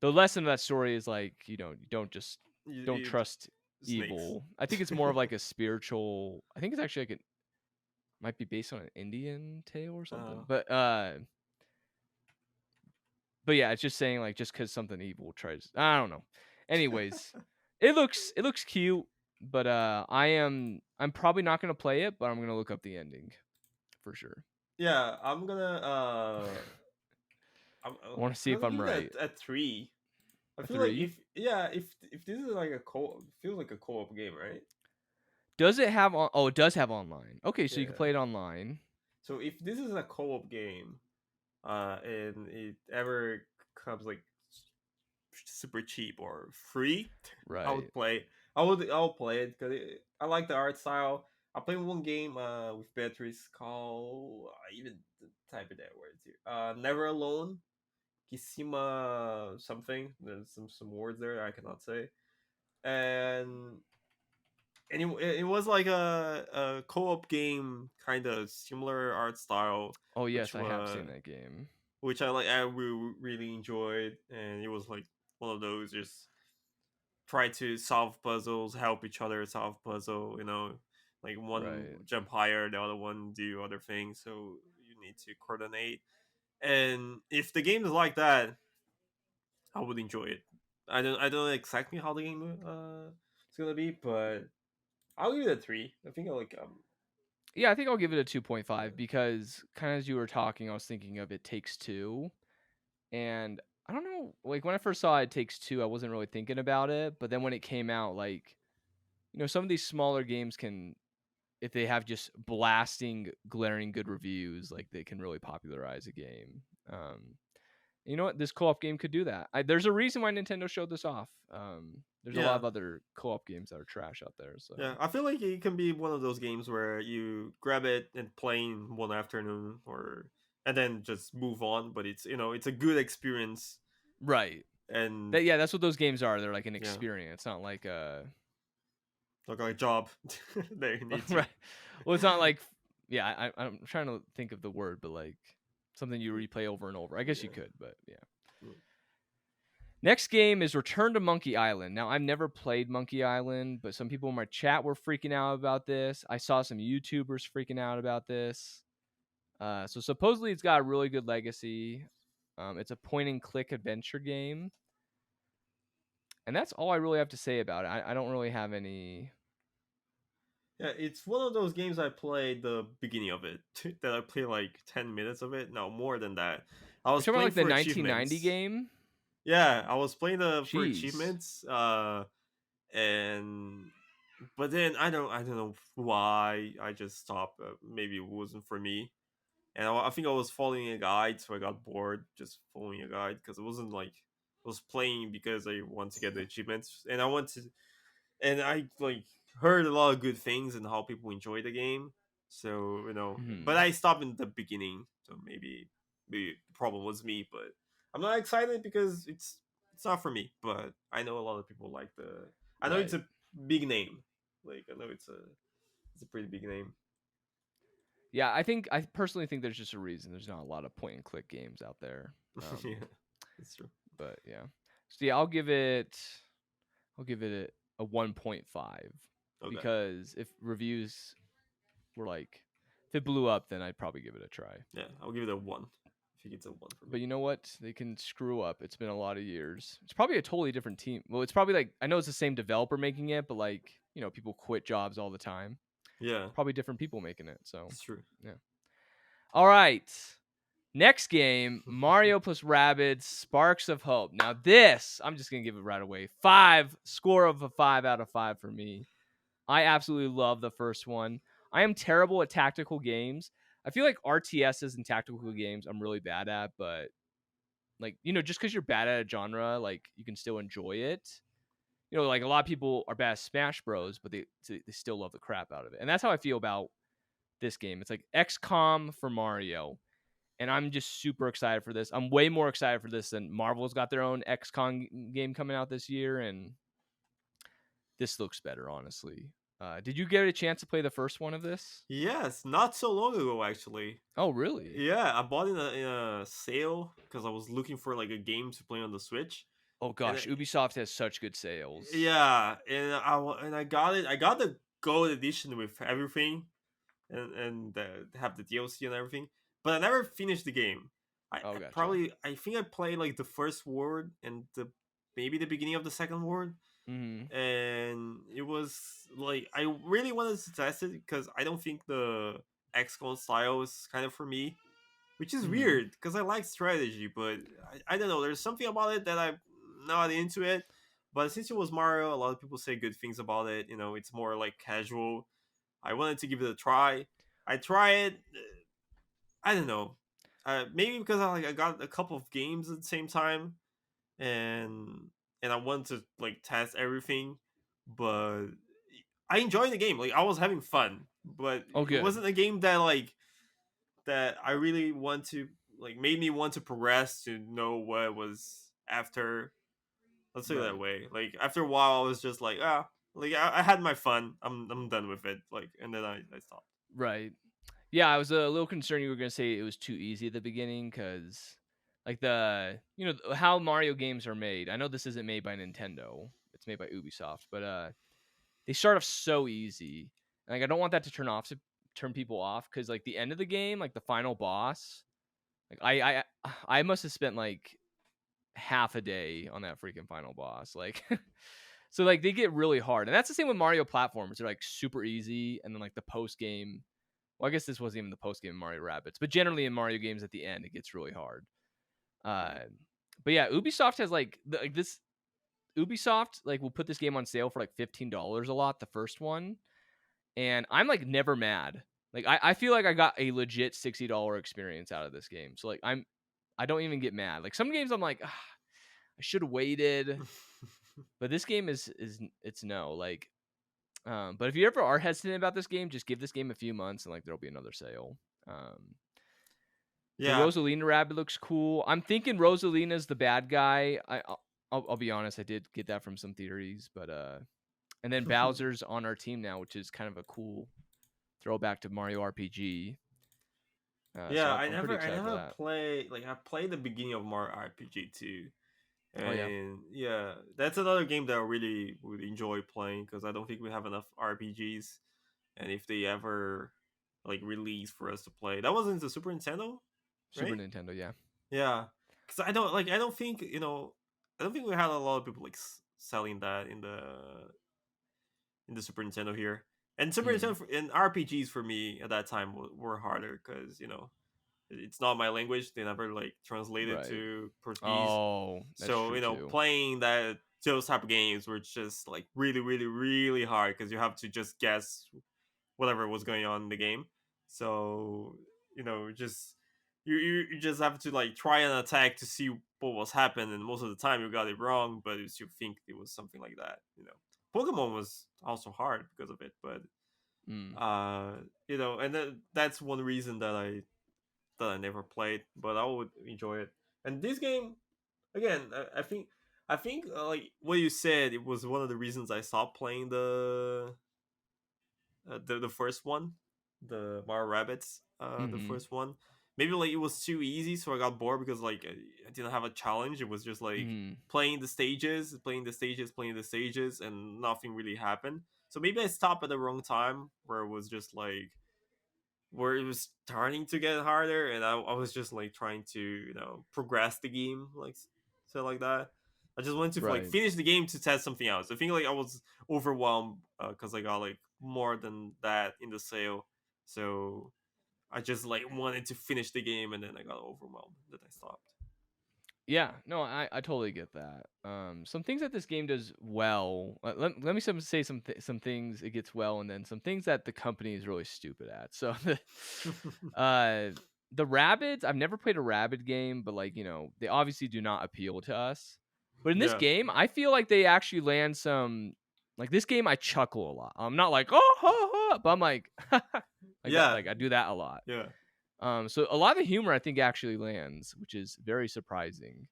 Speaker 1: the lesson of that story is like, you don't
Speaker 2: You
Speaker 1: trust
Speaker 2: snakes.
Speaker 1: evil. I think it's more of like a spiritual. I think it's actually like might be based on an Indian tale or something. But yeah, it's just saying like just because something evil tries. I don't know. Anyways, it looks cute, but I'm probably not gonna play it, but I'm gonna look up the ending for sure.
Speaker 2: Yeah, I'm gonna
Speaker 1: I want to see
Speaker 2: I'm
Speaker 1: if
Speaker 2: gonna
Speaker 1: I'm
Speaker 2: give
Speaker 1: right.
Speaker 2: it a 3. I
Speaker 1: A
Speaker 2: feel like
Speaker 1: 3.
Speaker 2: if this is like a co feels like a co-op game, right?
Speaker 1: Does it have on? Oh, it does have online. Okay, so you can
Speaker 2: Yeah.
Speaker 1: play it online.
Speaker 2: So if this is a co-op game, and it ever comes like super cheap or free, I would
Speaker 1: Right.
Speaker 2: play. I'll play it because I like the art style. I played one game with Beatrice called even type of that word too. Never Alone, Kisima something. There's some words there I cannot say, and it was like a co-op game, kind of similar art style,
Speaker 1: Oh
Speaker 2: which
Speaker 1: yes, I have
Speaker 2: was
Speaker 1: seen that game.
Speaker 2: which I really enjoyed, and it was like one of those just try to solve puzzles, help each other solve puzzle. Like one
Speaker 1: Right.
Speaker 2: jump higher, the other one do other things, so you need to coordinate. And if the game is like that, I would enjoy it. I don't know exactly how the game is gonna be, but I'll give it a 3. I think I like
Speaker 1: Yeah, I think I'll give it a 2.5 because kind of as you were talking, I was thinking of It Takes Two. And I don't know, like when I first saw It Takes Two, I wasn't really thinking about it. But then when it came out, like, some of these smaller games can, if they have just blasting, glaring good reviews, like they can really popularize a game. Um, you know what? This co-op game could do that. There's a reason why Nintendo showed this off. There's a lot
Speaker 2: Yeah.
Speaker 1: of other co-op games that are trash out there. So
Speaker 2: Yeah, I feel like it can be one of those games where you grab it and play in one afternoon, or and then just move on. But it's a good experience,
Speaker 1: right,
Speaker 2: and
Speaker 1: that's what those games are. They're like an
Speaker 2: yeah,
Speaker 1: experience, not like a
Speaker 2: like a job that you need to.
Speaker 1: right. Well, it's not like I'm trying to think of the word, but like something you replay over and over. I guess you
Speaker 2: Yeah.
Speaker 1: could, but yeah.
Speaker 2: Mm.
Speaker 1: Next game is Return to Monkey Island. Now, I've never played Monkey Island, but some people in my chat were freaking out about this. I saw some YouTubers freaking out about this. So supposedly it's got a really good legacy. It's a point and click adventure game. And that's all I really have to say about it. I don't really have any.
Speaker 2: Yeah, it's one of those games I played the beginning of it. That I played like 10 minutes of it. No, more than that. I
Speaker 1: You're
Speaker 2: was
Speaker 1: talking about
Speaker 2: playing
Speaker 1: like the
Speaker 2: for
Speaker 1: 1990
Speaker 2: achievements.
Speaker 1: game?
Speaker 2: Yeah, I was playing for
Speaker 1: Jeez.
Speaker 2: achievements. And but then I don't know why I just stopped. Maybe it wasn't for me. And I think I was following a guide, so I got bored just following a guide because it wasn't like I was playing because I want to get the achievements, and I want to, and I like heard a lot of good things and how people enjoy the game. So but
Speaker 1: Hmm.
Speaker 2: I stopped in the beginning, so maybe the problem was me. But I'm not excited because it's not for me. But I know a lot of people like the. I know it's
Speaker 1: Right.
Speaker 2: a big name. Like I know it's a pretty big name.
Speaker 1: Yeah, I personally think there's just a reason there's not a lot of point and click games out there.
Speaker 2: Yeah, that's true.
Speaker 1: But yeah. So yeah, I'll give it a 1.5
Speaker 2: Okay.
Speaker 1: because if reviews were like if it blew up, then I'd probably give it a try.
Speaker 2: Yeah, I'll give it a one. I think it's a one for me.
Speaker 1: But you know what? They can screw up. It's been a lot of years. It's probably a totally different team. Well, it's probably like I know it's the same developer making it, but like, people quit jobs all the time.
Speaker 2: Yeah,
Speaker 1: Probably different people making it. So,
Speaker 2: it's true.
Speaker 1: yeah. All right. Next game, Mario plus Rabbids, Sparks of Hope. Now this, I'm just gonna give it right away. 5 out of 5 for me. I absolutely love the first one. I am terrible at tactical games. I feel like RTSs and tactical games I'm really bad at, but like, just because you're bad at a genre, like you can still enjoy it. Like a lot of people are bad at Smash Bros, but they still love the crap out of it. And that's how I feel about this game. It's like XCOM for Mario. And I'm just super excited for this. I'm way more excited for this than Marvel's got their own XCOM game coming out this year, and this looks better, honestly. Did you get a chance to play the first one of this?
Speaker 2: Yes, not so long ago actually.
Speaker 1: Oh, really?
Speaker 2: Yeah, I bought it in a sale because I was looking for like a game to play on the Switch,
Speaker 1: Oh
Speaker 2: and
Speaker 1: gosh, Ubisoft has such good sales.
Speaker 2: yeah, and I got it. I got the gold edition with everything, and have the DLC and everything. But I never finished the game.
Speaker 1: Oh, gotcha.
Speaker 2: I think I played like the first ward and the maybe the beginning of the second ward,
Speaker 1: Hmm.
Speaker 2: and it was like I really wanted to test it because I don't think the XCOM style is kind of for me, which is
Speaker 1: Hmm.
Speaker 2: weird because I like strategy, but I don't know. There's something about it that I'm not into it. But since it was Mario, a lot of people say good things about it. It's more like casual. I wanted to give it a try. I try it. I don't know. Maybe because I got a couple of games at the same time, and I wanted to like test everything, but I enjoyed the game. Like I was having fun, but
Speaker 1: Oh,
Speaker 2: it
Speaker 1: good.
Speaker 2: wasn't a game that I really want to like made me want to progress to know what was after. Let's say it that
Speaker 1: Right.
Speaker 2: way. Like after a while, I was just like like I had my fun. I'm done with it. Like and then I stopped.
Speaker 1: Right. Yeah, I was a little concerned you were gonna say it was too easy at the beginning because, like how Mario games are made. I know this isn't made by Nintendo; it's made by Ubisoft, but they start off so easy. Like I don't want that to turn people off because like the end of the game, like the final boss, like I must have spent like half a day on that freaking final boss. Like so like they get really hard. And that's the same with Mario platformers. They're like super easy and then like the post game Well, I guess this wasn't even the post game in Mario Rabbids, but generally in Mario games at the end it gets really hard. But yeah, Ubisoft has like this. Ubisoft like will put this game on sale for like $15 a lot, the first one, and I'm like never mad. Like I feel like I got a legit $60 experience out of this game. So like I don't even get mad. Like some games I'm like, I should have waited, but this game is it's no like. But if you ever are hesitant about this game, just give this game a few months and like there'll be another sale. The
Speaker 2: Yeah.
Speaker 1: Rosalina rabbit looks cool. I'm thinking Rosalina's the bad guy. I'll be honest, I did get that from some theories, but and then Bowser's on our team now, which is kind of a cool throwback to Mario RPG.
Speaker 2: Yeah,
Speaker 1: So I'm pretty
Speaker 2: I
Speaker 1: excited for
Speaker 2: never
Speaker 1: that.
Speaker 2: play like I played the beginning of Mario RPG too,
Speaker 1: Oh yeah,
Speaker 2: and yeah, that's another game that I really would enjoy playing because I don't think we have enough RPGs, and if they ever like release for us to play, that wasn't the Super Nintendo,
Speaker 1: Super
Speaker 2: right?
Speaker 1: Nintendo. Yeah.
Speaker 2: Yeah, because I don't think I don't think we had a lot of people like selling that in the Super Nintendo here. And Super
Speaker 1: Mm,
Speaker 2: Nintendo and RPGs for me at that time were harder because it's not my language. They never like translated
Speaker 1: right.
Speaker 2: to Portuguese.
Speaker 1: Oh, that's
Speaker 2: So
Speaker 1: true too.
Speaker 2: playing those type of games were just like really, really, really hard because you have to just guess whatever was going on in the game. So just you just have to like try an attack to see what was happening, and most of the time you got it wrong, but you think it was something like that. Pokemon was also hard because of it, but
Speaker 1: Mm,
Speaker 2: and that's one reason that I never played, but I would enjoy it. And this game, again, I think like what you said, it was one of the reasons I stopped playing the first one, the Mario Rabbits, the
Speaker 1: mm-hmm.
Speaker 2: first one. Maybe like it was too easy, so I got bored because like I didn't have a challenge. It was just like
Speaker 1: Mm,
Speaker 2: playing the stages, playing the stages, playing the stages, and nothing really happened. So maybe I stopped at the wrong time, where it was just like where it was starting to get harder, and I was just like trying to progress the game, like so like that. I just wanted to like
Speaker 1: right.
Speaker 2: finish the game to test something else. I think like I was overwhelmed because I got like more than that in the sale, so I just like wanted to finish the game, and then I got overwhelmed that I stopped.
Speaker 1: Yeah, no, I totally get that. Some things that this game does well. Let me say some things it gets well, and then some things that the company is really stupid at. So, uh, the Rabbids. I've never played a Rabbid game, but like they obviously do not appeal to us. But in this
Speaker 2: Yeah.
Speaker 1: game, I feel like they actually land some. Like this game, I chuckle a lot. I'm not like oh, ha, ha, but I'm like like that.
Speaker 2: Yeah.
Speaker 1: Like I do that a lot.
Speaker 2: Yeah.
Speaker 1: So a lot of the humor I think actually lands, which is very surprising.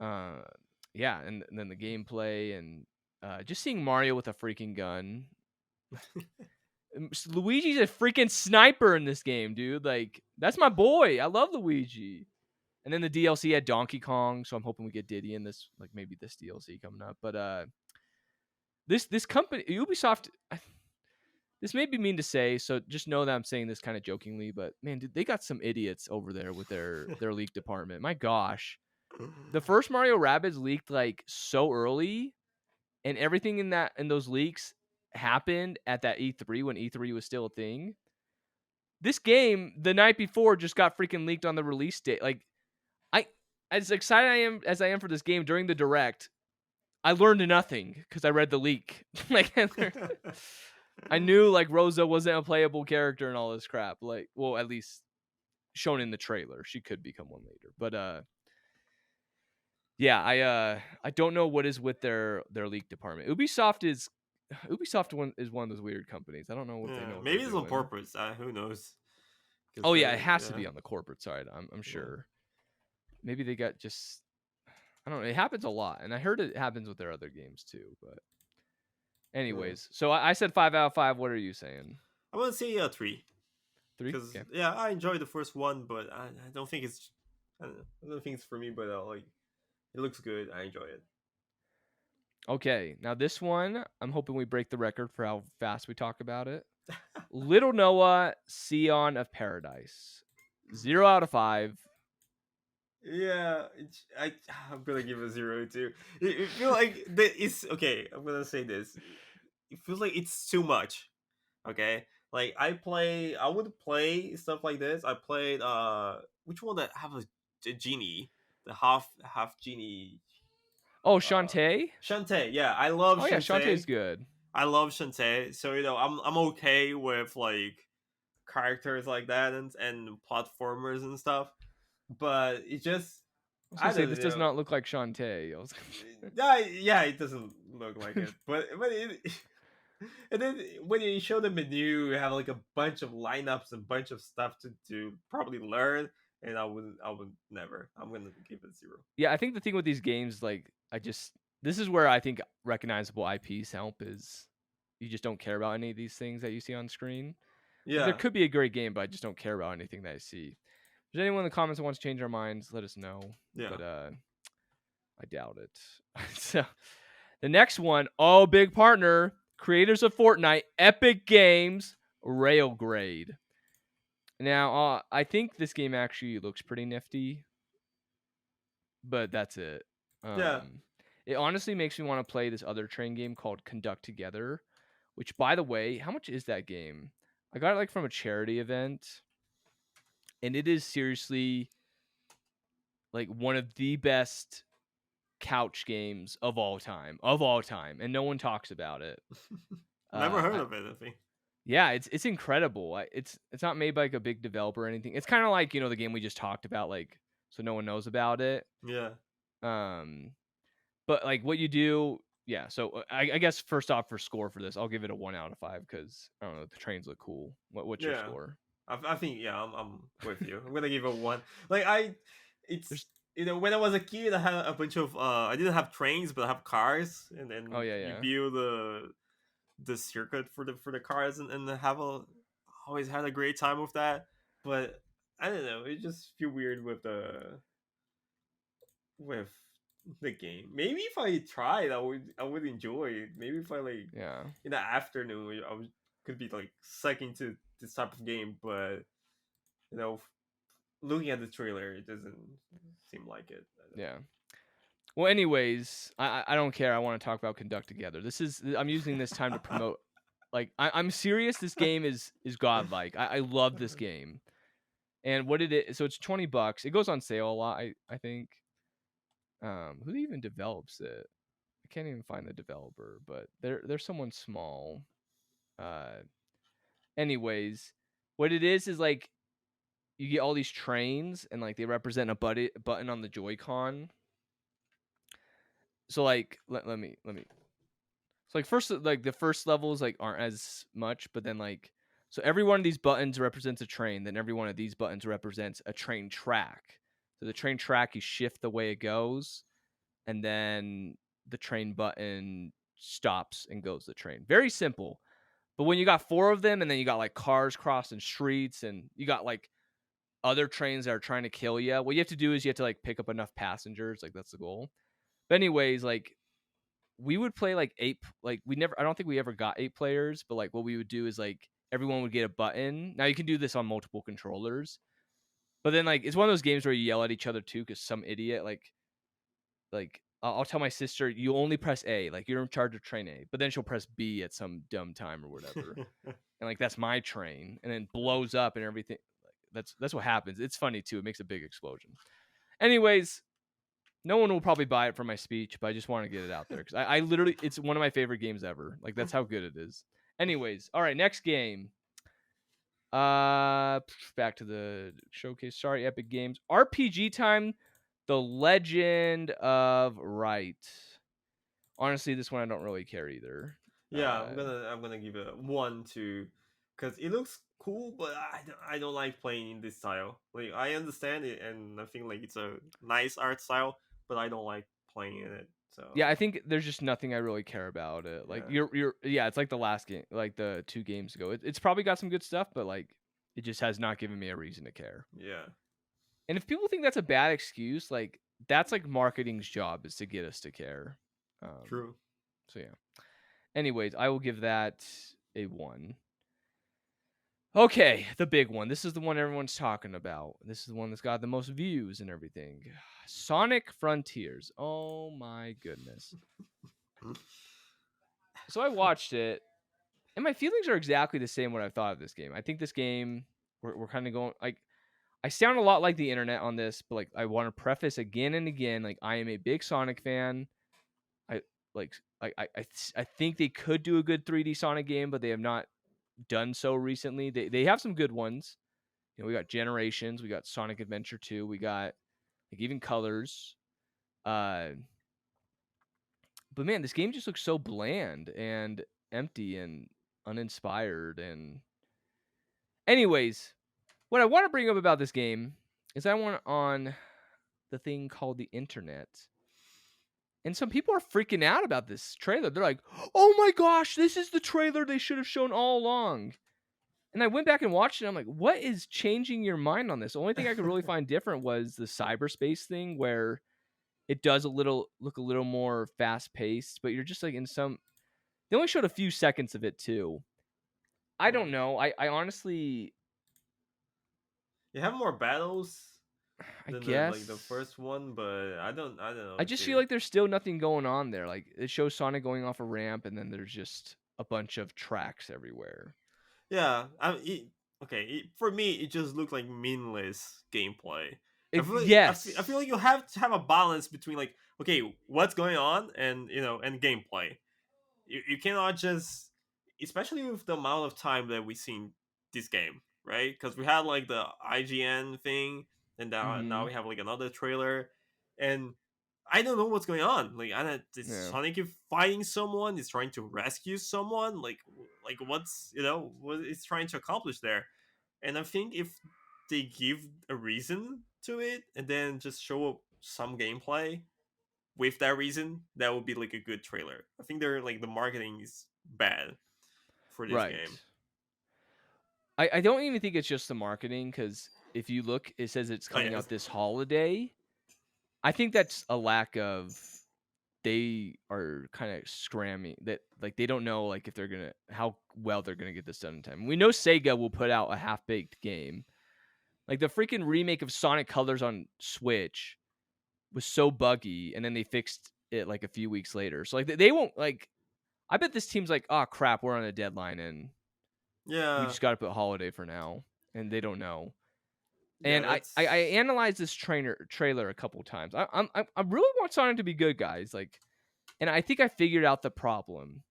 Speaker 1: Uh, yeah, and then the gameplay and just seeing Mario with a freaking gun. Luigi's a freaking sniper in this game, dude. Like that's my boy. I love Luigi. And then the DLC had Donkey Kong, so I'm hoping we get Diddy in this, like maybe this DLC coming up. But this company Ubisoft, this may be mean to say, so just know that I'm saying this kind of jokingly. But man, dude, they got some idiots over there with their leak department. My gosh, the first Mario Rabbids leaked like so early, and everything in those leaks happened at that E3 when E3 was still a thing. This game the night before just got freaking leaked on the release date. Like I as excited I am for this game during the direct, I learned nothing because I read the leak. Like I knew like Rosa wasn't a playable character and all this crap. Like well, at least shown in the trailer. She could become one later. But yeah, I don't know what is with their leak department. Ubisoft one of those weird companies. I don't know what they
Speaker 2: Yeah,
Speaker 1: know what they're
Speaker 2: maybe it's on
Speaker 1: doing.
Speaker 2: purpose. Who knows? Because
Speaker 1: Oh yeah, it has to
Speaker 2: yeah,
Speaker 1: be on the corporate side. I'm
Speaker 2: yeah,
Speaker 1: sure. Maybe they got just I don't know. It happens a lot, and I heard it happens with their other games too. But
Speaker 2: yeah.
Speaker 1: anyways, so I said 5 out of 5. What are you saying?
Speaker 2: I want to say 3
Speaker 1: 3?
Speaker 2: because
Speaker 1: Okay.
Speaker 2: yeah, I enjoyed the first one, but I don't think it's I don't know. I don't think it's for me, but like it looks good. I enjoy it.
Speaker 1: Okay. Now this one, I'm hoping we break the record for how fast we talk about it. Little Noah, Scion of Paradise. 0 out of 5.
Speaker 2: Yeah, I'm gonna give a 0 too. It feel like that it's okay. I'm gonna say this. It feels like it's too much. Okay, Like I would play stuff like this. I played which one that have a genie, the half genie.
Speaker 1: Oh,
Speaker 2: uh
Speaker 1: Shantae.
Speaker 2: Shantae. Yeah, I love
Speaker 1: Oh yeah, Shantae's
Speaker 2: Shantae.
Speaker 1: good.
Speaker 2: I love Shantae. So I'm okay with like characters like that and platformers and stuff. But it just
Speaker 1: I was gonna
Speaker 2: I
Speaker 1: say
Speaker 2: don't
Speaker 1: this does
Speaker 2: know.
Speaker 1: not look like Shantae.
Speaker 2: Yeah, it doesn't look like it, but it, and then when you show the menu, you have like a bunch of lineups and bunch of stuff to probably learn, and I would never. I'm gonna give it 0.
Speaker 1: Yeah, I think the thing with these games, like, this is where I think recognizable IPs help is you just don't care about any of these things that you see on screen. Like, there
Speaker 2: Yeah,
Speaker 1: could be a great game, but I just don't care about anything that I see. If there's anyone in the comments that wants to change our minds, let us know.
Speaker 2: yeah.
Speaker 1: But I doubt it. So the next one, oh, big partner, creators of Fortnite, Epic Games, Railgrade. Now, I think this game actually looks pretty nifty, but that's it.
Speaker 2: Yeah.
Speaker 1: It honestly makes me want to play this other train game called Conduct Together, which, by the way, how much is that game? I got it like from a charity event, and it is seriously like one of the best couch games of all time, and no one talks about it.
Speaker 2: Never heard
Speaker 1: I,
Speaker 2: of it. I think.
Speaker 1: yeah, it's incredible. It's not made by like a big developer or anything. It's kind of like the game we just talked about, like so no one knows about it.
Speaker 2: Yeah.
Speaker 1: Um, but like what you do, yeah. So I guess first off for score for this, I'll give it a 1 out of 5 because I don't know the trains look cool. What's your
Speaker 2: Yeah.
Speaker 1: score?
Speaker 2: I think yeah, I'm with you. I'm gonna give it 1. Like I, it's
Speaker 1: There's
Speaker 2: when I was a kid, I had a bunch of I didn't have trains, but I have cars, and
Speaker 1: oh
Speaker 2: then
Speaker 1: yeah
Speaker 2: you
Speaker 1: yeah
Speaker 2: build the circuit for the cars, and have a always had a great time with that. But I don't know, it just feel weird with the game. Maybe if I tried, I would enjoy it. Maybe if I like
Speaker 1: yeah
Speaker 2: in the afternoon, I would could be like sucked into this type of game. But you know, looking at the trailer, it doesn't seem like it. I don't
Speaker 1: yeah. Well, anyways, I don't care. I want to talk about Conduct Together. I'm using this time to promote. Like I'm serious. This game is godlike. I love this
Speaker 2: know.
Speaker 1: game. And what it is, so it's $20. It goes on sale a lot. I think. Who even develops it? I can't even find the developer, but there's someone small. Uh, anyways, what it is like you get all these trains and like they represent a button on the Joy-Con. So like let me so like first like the first levels like aren't as much, but then like so every one of these buttons represents a train, then every one of these buttons represents a train track. So the train track you shift the way it goes, and then the train button stops and goes the train. Very simple. But when you got 4 of them and then you got like cars crossing streets and you got like other trains that are trying to kill you, what you have to do is you have to like pick up enough passengers, like that's the goal. But anyways, like we would play like 8 like we never I don't think we ever got 8 players, but like what we would do is like everyone would get a button. Now you can do this on multiple controllers. But then like it's one of those games where you yell at each other too cuz some idiot like I'll tell my sister you only press A, like you're in charge of train A, but then she'll press B at some dumb time or whatever. And like that's my train and then blows up and everything. Like that's what happens. It's funny too. It makes a big explosion. Anyways, no one will probably buy it for my speech, but I just want to get it out there because I literally it's one of my favorite games ever. Like that's how good it is. Anyways, all right, next game. Back to the showcase. Sorry, Epic Games. RPG time. The Legend of Right. Honestly, this one I don't really care either.
Speaker 2: Yeah, I'm gonna give it a 1 too, because it looks cool, but I don't like playing in this style. Like I understand it, and I think like it's a nice art style, but I don't like playing in it. So
Speaker 1: Yeah, I think there's just nothing I really care about it. Like
Speaker 2: yeah,
Speaker 1: you're yeah, it's like the last game, like the 2 games ago. It's probably got some good stuff, but like it just has not given me a reason to care.
Speaker 2: yeah,
Speaker 1: And if people think that's a bad excuse, like that's like marketing's job is to get us to care. Um,
Speaker 2: true.
Speaker 1: so yeah. Anyways, I will give that a 1. Okay, the big one. This is the one everyone's talking about. This is the one that's got the most views and everything. Sonic Frontiers. Oh my goodness. So I watched it, And my feelings are exactly the same what I thought of this game. I think this game, we're kind of going like, I sound a lot like the internet on this, but like I want to preface again and again, like I am a big Sonic fan. I like I think they could do a good 3D Sonic game, but they have not done so recently. They have some good ones. You know, we got Generations, we got Sonic Adventure 2, we got like even Colors. But man, this game just looks so bland and empty and uninspired. And anyways, what I want to bring up about this game is I went on the thing called the internet. And some people are freaking out about this trailer. They're like, "Oh my gosh, this is the trailer they should have shown all along." And I went back and watched it. I'm like, "What is changing your mind on this?" The only thing I could really find different was the cyberspace thing, where it does look a little more fast paced, but you're just like in some. They only showed a few seconds of it too. I don't know. I honestly,
Speaker 2: You have more battles
Speaker 1: I
Speaker 2: than the
Speaker 1: guess.
Speaker 2: first one, but I don't know
Speaker 1: I just feel
Speaker 2: too.
Speaker 1: like there's still nothing going on there. Like it shows Sonic going off a ramp, and then there's just a bunch of tracks everywhere.
Speaker 2: Yeah, for me, it just looked like meaningless gameplay. I feel
Speaker 1: Yes.
Speaker 2: like you have to have a balance between like, okay, what's going on, and and gameplay. You cannot just, especially with the amount of time that we've seen this game, right? Because we had like the IGN thing, and now
Speaker 1: Mm-hmm.
Speaker 2: we have like another trailer, and I don't know what's going on. Like, I don't, is
Speaker 1: Yeah.
Speaker 2: Sonic fighting someone? Is trying to rescue someone? Like what's, what is trying to accomplish there? And I think if they give a reason to it and then just show some gameplay with that reason, that would be like a good trailer. I think they're like, the marketing is bad for this
Speaker 1: Right.
Speaker 2: game.
Speaker 1: I don't even think it's just the marketing, because if you look, it says it's
Speaker 2: Oh
Speaker 1: coming
Speaker 2: yes,
Speaker 1: out this holiday. I think that's a lack of, they are kind of scramming that, like they don't know like if they're gonna, how well they're gonna get this done in time. We know Sega will put out a half-baked game. Like the freaking remake of Sonic Colors on Switch was so buggy, and then they fixed it like a few weeks later. So like they won't like. I bet this team's like, oh crap, we're on a deadline, and we
Speaker 2: yeah,
Speaker 1: just got to put holiday for now, and they don't know.
Speaker 2: yeah.
Speaker 1: And I
Speaker 2: That's
Speaker 1: analyzed this trailer a couple times. I really want Sonic to be good, guys. Like, and I think I figured out the problem.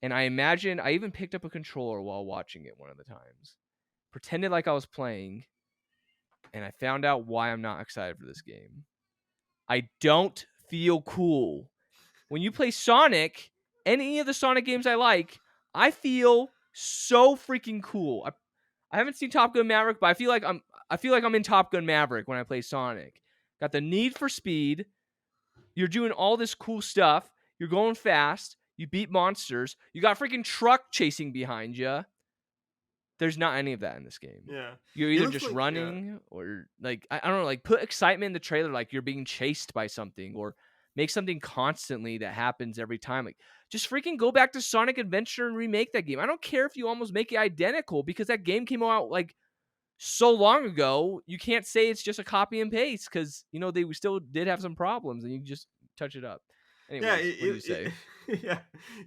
Speaker 1: And I imagine I even picked up a controller while watching it one of the times, pretended like I was playing, and I found out why I'm not excited for this game. I don't feel cool. When you play Sonic, any of the Sonic games I like, I feel so freaking cool. I haven't seen Top Gun Maverick, but I feel like I'm in Top Gun Maverick when I play Sonic. Got the need for speed. You're doing all this cool stuff. You're going fast. You beat monsters. You got freaking truck chasing behind you. There's not any of that in this game.
Speaker 2: yeah.
Speaker 1: You're
Speaker 2: It
Speaker 1: either
Speaker 2: looks
Speaker 1: just
Speaker 2: like, yeah.
Speaker 1: running, or like I don't know, like put excitement in the trailer, like you're being chased by something, or make something constantly that happens every time. Like just freaking go back to Sonic Adventure and remake that game. I don't care if you almost make it identical, because that game came out like so long ago. You can't say it's just a copy and paste, because you know they still did have some problems, and you can just touch it up.
Speaker 2: Yeah,
Speaker 1: Anyways, what do you say?
Speaker 2: yeah,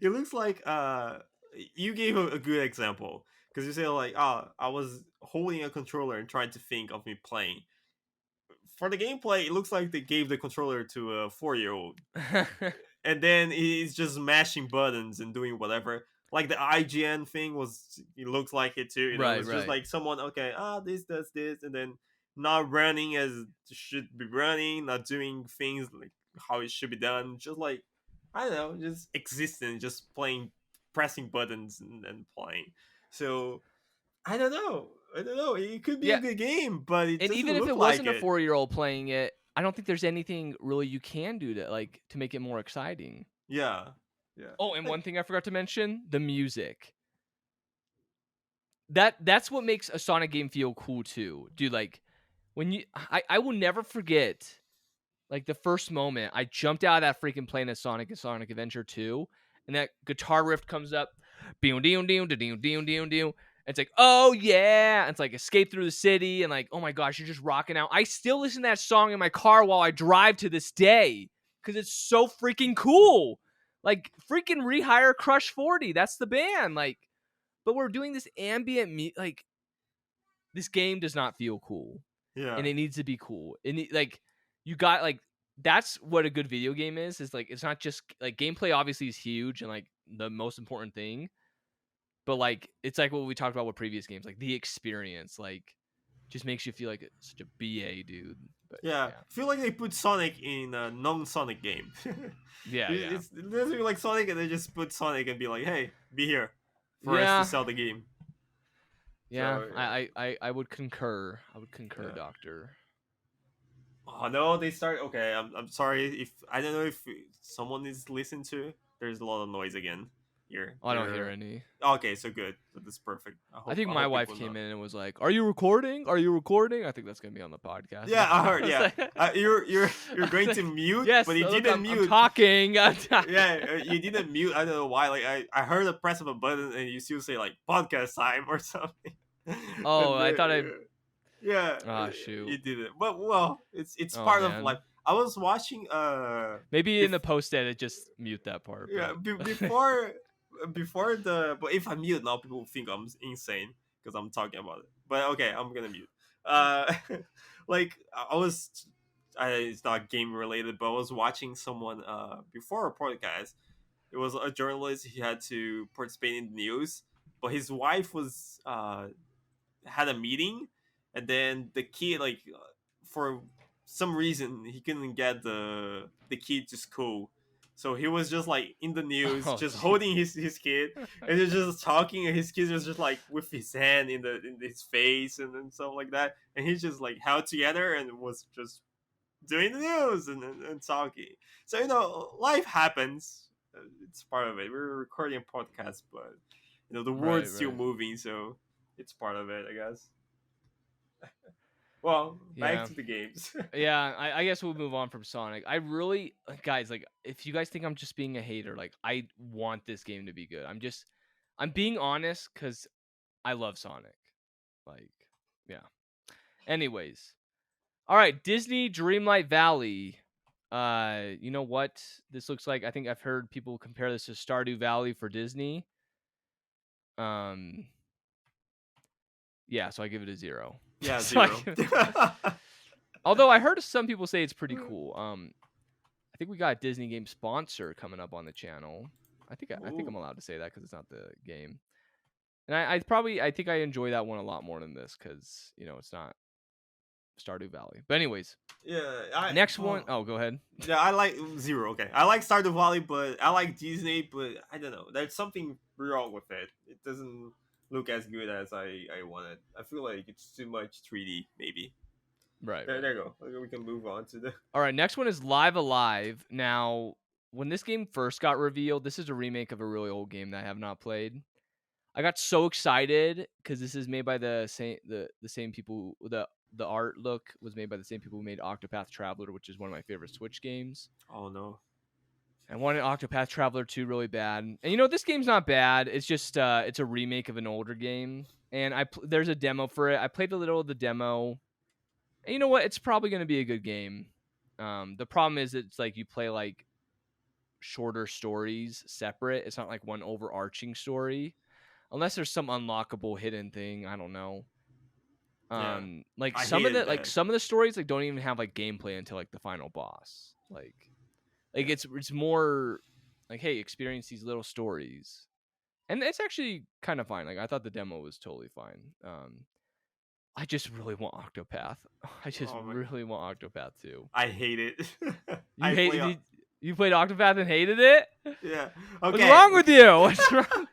Speaker 2: it looks like, you gave a good example, because you say like, I was holding a controller and trying to think of me playing. For the gameplay, it looks like they gave the controller to a 4-year-old, and then he's just mashing buttons and doing whatever. Like the IGN thing was, it looks like it too.
Speaker 1: Right,
Speaker 2: It's just
Speaker 1: right.
Speaker 2: like someone, okay, this does this, and then not running as it should be running, not doing things like how it should be done. Just like, I don't know, just existing, just playing, pressing buttons and playing. So I don't know. It could be a
Speaker 1: Yeah,
Speaker 2: good game, but it
Speaker 1: and
Speaker 2: doesn't
Speaker 1: even if
Speaker 2: look
Speaker 1: it
Speaker 2: like
Speaker 1: wasn't a
Speaker 2: it.
Speaker 1: 4-year-old playing it, I don't think there's anything really you can do to make it more exciting.
Speaker 2: Yeah, yeah.
Speaker 1: Oh, and
Speaker 2: Like,
Speaker 1: one thing I forgot to mention, the music. That's what makes a Sonic game feel cool too. Dude, like when I will never forget like the first moment I jumped out of that freaking plane of Sonic and Sonic Adventure 2, and that guitar riff comes up, boom, doom, doom, doom, doom, doom, doom. It's like, oh yeah, and it's like escape through the city, and like, oh my gosh, you're just rocking out. I still listen to that song in my car while I drive to this day, because it's so freaking cool. Like freaking rehire Crush 40. That's the band. Like but we're doing this ambient like this game does not feel cool,
Speaker 2: Yeah.
Speaker 1: and it needs to be cool. Like you got like that's what a good video game is like it's not just like gameplay obviously is huge and like the most important thing, but like it's like what we talked about with previous games, like the experience like just makes you feel like such a BA dude. But
Speaker 2: Yeah,
Speaker 1: yeah,
Speaker 2: I feel like they put Sonic in a non-Sonic game.
Speaker 1: yeah, yeah,
Speaker 2: It doesn't feel like Sonic, and they just put Sonic and be like, "Hey, be here for us to
Speaker 1: yeah,
Speaker 2: sell the game."
Speaker 1: yeah.
Speaker 2: So
Speaker 1: I would concur. I would concur,
Speaker 2: yeah.
Speaker 1: Doctor.
Speaker 2: Oh no, they start. Okay, I'm sorry if I don't know if someone is listening to. There's a lot of noise again here.
Speaker 1: I don't hear any.
Speaker 2: Okay, so good. So that's perfect.
Speaker 1: I think
Speaker 2: I
Speaker 1: my
Speaker 2: hope
Speaker 1: wife
Speaker 2: people
Speaker 1: came
Speaker 2: know.
Speaker 1: in and was like, "Are you recording? Are you recording?" I think that's gonna be on the podcast.
Speaker 2: Yeah, I heard.
Speaker 1: was
Speaker 2: Yeah,
Speaker 1: like-
Speaker 2: you're
Speaker 1: I was
Speaker 2: going to
Speaker 1: like,
Speaker 2: mute,
Speaker 1: yes,
Speaker 2: but you
Speaker 1: look,
Speaker 2: didn't
Speaker 1: I'm
Speaker 2: mute.
Speaker 1: talking.
Speaker 2: Yeah, you didn't mute. I don't know why. Like I heard the press of a button and you still say like podcast time or something.
Speaker 1: Oh,
Speaker 2: And,
Speaker 1: I thought I.
Speaker 2: yeah,
Speaker 1: Ah, shoot.
Speaker 2: you did it. But well, it's
Speaker 1: Oh
Speaker 2: part of life.
Speaker 1: man.
Speaker 2: I was watching
Speaker 1: Maybe in the post edit, just mute that part.
Speaker 2: yeah
Speaker 1: But
Speaker 2: before the but if I mute now, people think I'm insane because I'm talking about it. But okay, I'm gonna mute. Uh, like I was, it's not game related, but I was watching someone before a podcast. It was a journalist. He had to participate in the news, but his wife was had a meeting, and then the kid for some reason he couldn't get the kid to school, so he was just like in the news
Speaker 1: oh,
Speaker 2: just
Speaker 1: gee.
Speaker 2: holding his kid, and he's just talking, and his kid was just like with his hand in his face and stuff like that, and he's just like held together and was just doing the news and talking. So life happens. It's part of it. We're recording a podcast, but the
Speaker 1: Right,
Speaker 2: world's still
Speaker 1: right.
Speaker 2: moving, so it's part of it, I guess. Well, back
Speaker 1: Yeah.
Speaker 2: to the games.
Speaker 1: Yeah, I guess we'll move on from Sonic. I really, guys, like, if you guys think I'm just being a hater, like, I want this game to be good. I'm being honest because I love Sonic. Like, yeah. Anyways, all right, Disney Dreamlight Valley. You know what this looks like? I think I've heard people compare this to Stardew Valley for Disney. Um, yeah, so I give it a 0.
Speaker 2: Yeah,
Speaker 1: So I
Speaker 2: 0.
Speaker 1: although I heard some people say it's pretty cool. I think we got a Disney game sponsor coming up on the channel. I think I'm
Speaker 2: Ooh.
Speaker 1: allowed to say that because it's not the game. And I think I enjoy that one a lot more than this because it's not Stardew Valley. But anyways,
Speaker 2: Yeah,
Speaker 1: next one. Oh, go ahead.
Speaker 2: yeah, I like 0. Okay, I like Stardew Valley, but I like Disney, but I don't know. There's something wrong with it. It doesn't look as good as I wanted. I feel like it's too much 3D. Maybe.
Speaker 1: Right.
Speaker 2: There you go. We can move on to the.
Speaker 1: All right, next one is Live Alive. Now, when this game first got revealed, this is a remake of a really old game that I have not played. I got so excited because this is made by the same people. The art look was made by the same people who made Octopath Traveler, which is one of my favorite Switch games.
Speaker 2: Oh no.
Speaker 1: I wanted Octopath Traveler 2 really bad. And this game's not bad. It's just it's a remake of an older game. And there's a demo for it. I played a little of the demo. And you know what? It's probably going to be a good game. The problem is it's like you play like shorter stories separate. It's not like one overarching story. Unless there's some unlockable hidden thing, I don't know.
Speaker 2: Yeah.
Speaker 1: Like
Speaker 2: I
Speaker 1: some of
Speaker 2: hated
Speaker 1: the
Speaker 2: that.
Speaker 1: some of the stories like don't even have like gameplay until like the final boss. Like it's more like, hey, experience these little stories, and it's actually kind of fine. Like I thought the demo was totally fine. I just really want Octopath. I just
Speaker 2: Oh my.
Speaker 1: really want Octopath too.
Speaker 2: I hate it.
Speaker 1: You you played Octopath and hated it?
Speaker 2: Yeah.
Speaker 1: What's
Speaker 2: Okay.
Speaker 1: wrong with you? What's wrong?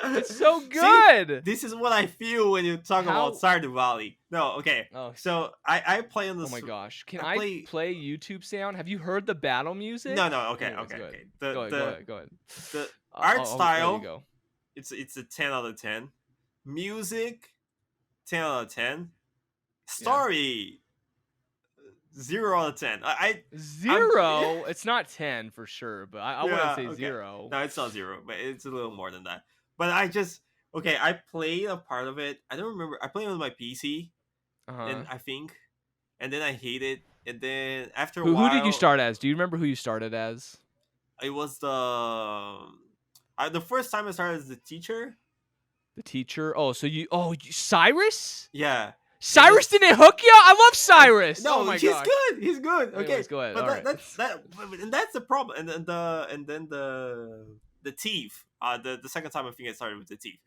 Speaker 1: It's so
Speaker 2: See,
Speaker 1: good.
Speaker 2: this is what I feel when you talk
Speaker 1: How-
Speaker 2: about Stardew Valley. No, okay.
Speaker 1: Oh,
Speaker 2: So I play on the.
Speaker 1: oh my gosh! Can
Speaker 2: I
Speaker 1: I
Speaker 2: play-
Speaker 1: play YouTube sound? Have you heard the battle music?
Speaker 2: No. Okay.
Speaker 1: Anyways,
Speaker 2: Okay.
Speaker 1: go ahead.
Speaker 2: Okay.
Speaker 1: Go ahead. Go ahead.
Speaker 2: The
Speaker 1: I'll
Speaker 2: art
Speaker 1: let
Speaker 2: style.
Speaker 1: you go.
Speaker 2: It's a 10 out of 10. Music, 10 out of 10.
Speaker 1: Yeah.
Speaker 2: Story, 0 out of 10.
Speaker 1: 0. It's not 10 for sure, but I
Speaker 2: Yeah,
Speaker 1: wouldn't say
Speaker 2: okay.
Speaker 1: 0.
Speaker 2: No, it's not 0, but it's a little more than that. But I played a part of it. I don't remember. I played on my PC, and I think, and then I hate it. And then after a while,
Speaker 1: Who did you start as? Do you remember who you started as?
Speaker 2: It was the first time I started as the teacher,
Speaker 1: The teacher. Oh, so Cyrus?
Speaker 2: Yeah.
Speaker 1: Cyrus didn't hook you? I love Cyrus.
Speaker 2: No,
Speaker 1: Oh my
Speaker 2: he's
Speaker 1: gosh.
Speaker 2: good. He's good. Okay,
Speaker 1: Anyways, go ahead.
Speaker 2: but
Speaker 1: All right.
Speaker 2: that's the problem. And then the thief. The second time I think I started with the thief.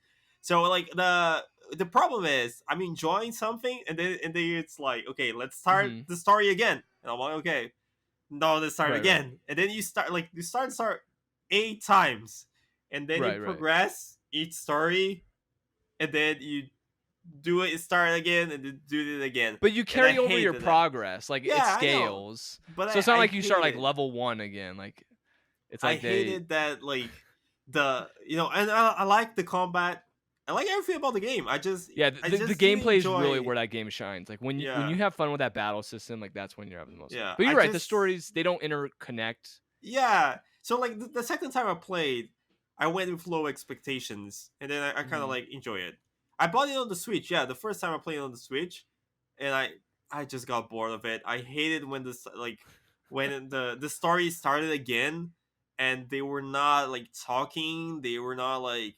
Speaker 2: So like the problem is I'm enjoying something, and then it's like, okay, let's start
Speaker 1: Mhm.
Speaker 2: the story again, and I'm like, okay, no, let's start
Speaker 1: Right,
Speaker 2: again, and then you start 8 times, and then you
Speaker 1: Right.
Speaker 2: progress each story, and then you do it, start again, and then do it again.
Speaker 1: But you
Speaker 2: And I
Speaker 1: carry over your
Speaker 2: hated that.
Speaker 1: progress. Like it
Speaker 2: Yeah, I know,
Speaker 1: scales.
Speaker 2: but
Speaker 1: So
Speaker 2: I
Speaker 1: it's not
Speaker 2: I
Speaker 1: like you start like
Speaker 2: hated
Speaker 1: level 1 again. Like it's
Speaker 2: I
Speaker 1: like they
Speaker 2: hated that, like, and I like the combat. I like everything about the game.
Speaker 1: Yeah,
Speaker 2: I
Speaker 1: the
Speaker 2: just didn't
Speaker 1: gameplay is really
Speaker 2: enjoy.
Speaker 1: where that game shines. Like when you
Speaker 2: Yeah,
Speaker 1: have fun with that battle system, like that's when you're having the most fun.
Speaker 2: yeah.
Speaker 1: But
Speaker 2: I
Speaker 1: you're right, the
Speaker 2: just
Speaker 1: stories they don't interconnect.
Speaker 2: Yeah. So like the second time I played, I went with low expectations, and then I kind of
Speaker 1: Mhm.
Speaker 2: like enjoy it. I bought it on the Switch. Yeah, the first time I played it on the Switch, and I just got bored of it. I hated when when the story started again, and they were not like talking. They were not like,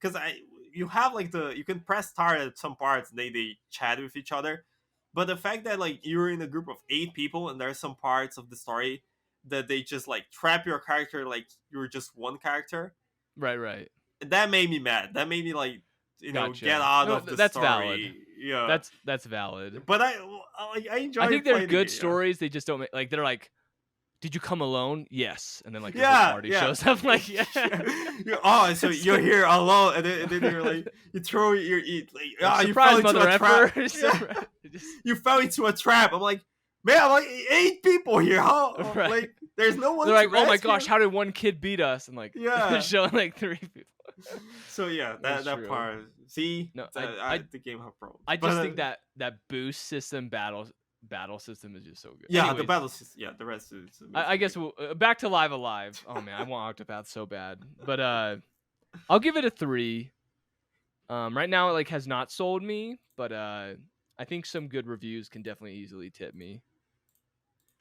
Speaker 2: because I you have like you can press start at some parts, and they chat with each other. But the fact that like you're in a group of 8 people, and there's some parts of the story that they just like trap your character like you're just one character,
Speaker 1: Right.
Speaker 2: that made me mad. That made me like, get
Speaker 1: Gotcha.
Speaker 2: out
Speaker 1: No,
Speaker 2: of the
Speaker 1: that's valid.
Speaker 2: story. Yeah,
Speaker 1: that's valid.
Speaker 2: but I
Speaker 1: I
Speaker 2: enjoy
Speaker 1: think they're
Speaker 2: playing the
Speaker 1: good
Speaker 2: game. Yeah,
Speaker 1: stories. They just don't make like they're like, did you come alone? Yes, and then like your whole
Speaker 2: yeah,
Speaker 1: party
Speaker 2: yeah.
Speaker 1: shows up. Like yeah.
Speaker 2: Oh, so you're here alone, and then you're like, you throw like,
Speaker 1: Like,
Speaker 2: you fell
Speaker 1: surprise,
Speaker 2: into
Speaker 1: mother
Speaker 2: a trap.
Speaker 1: effer.
Speaker 2: Yeah,
Speaker 1: Just-
Speaker 2: you fell into a trap. I'm like, man, I'm like 8 people here. How
Speaker 1: right.
Speaker 2: like there's no one
Speaker 1: They're
Speaker 2: to
Speaker 1: like, oh my
Speaker 2: rescue?
Speaker 1: gosh, how did one kid beat us? And like
Speaker 2: Yeah.
Speaker 1: showing like 3 people.
Speaker 2: So yeah,
Speaker 1: That's
Speaker 2: that
Speaker 1: true.
Speaker 2: part. See,
Speaker 1: No,
Speaker 2: the game have problems.
Speaker 1: I
Speaker 2: But
Speaker 1: just think that boost system battle system is just so good.
Speaker 2: yeah, the
Speaker 1: Anyways,
Speaker 2: battle system. Yeah, the rest is amazing.
Speaker 1: I guess back to Live Alive. Oh man, I want Octopath so bad, but I'll give it a 3. Right now it like has not sold me, but I think some good reviews can definitely easily tip me.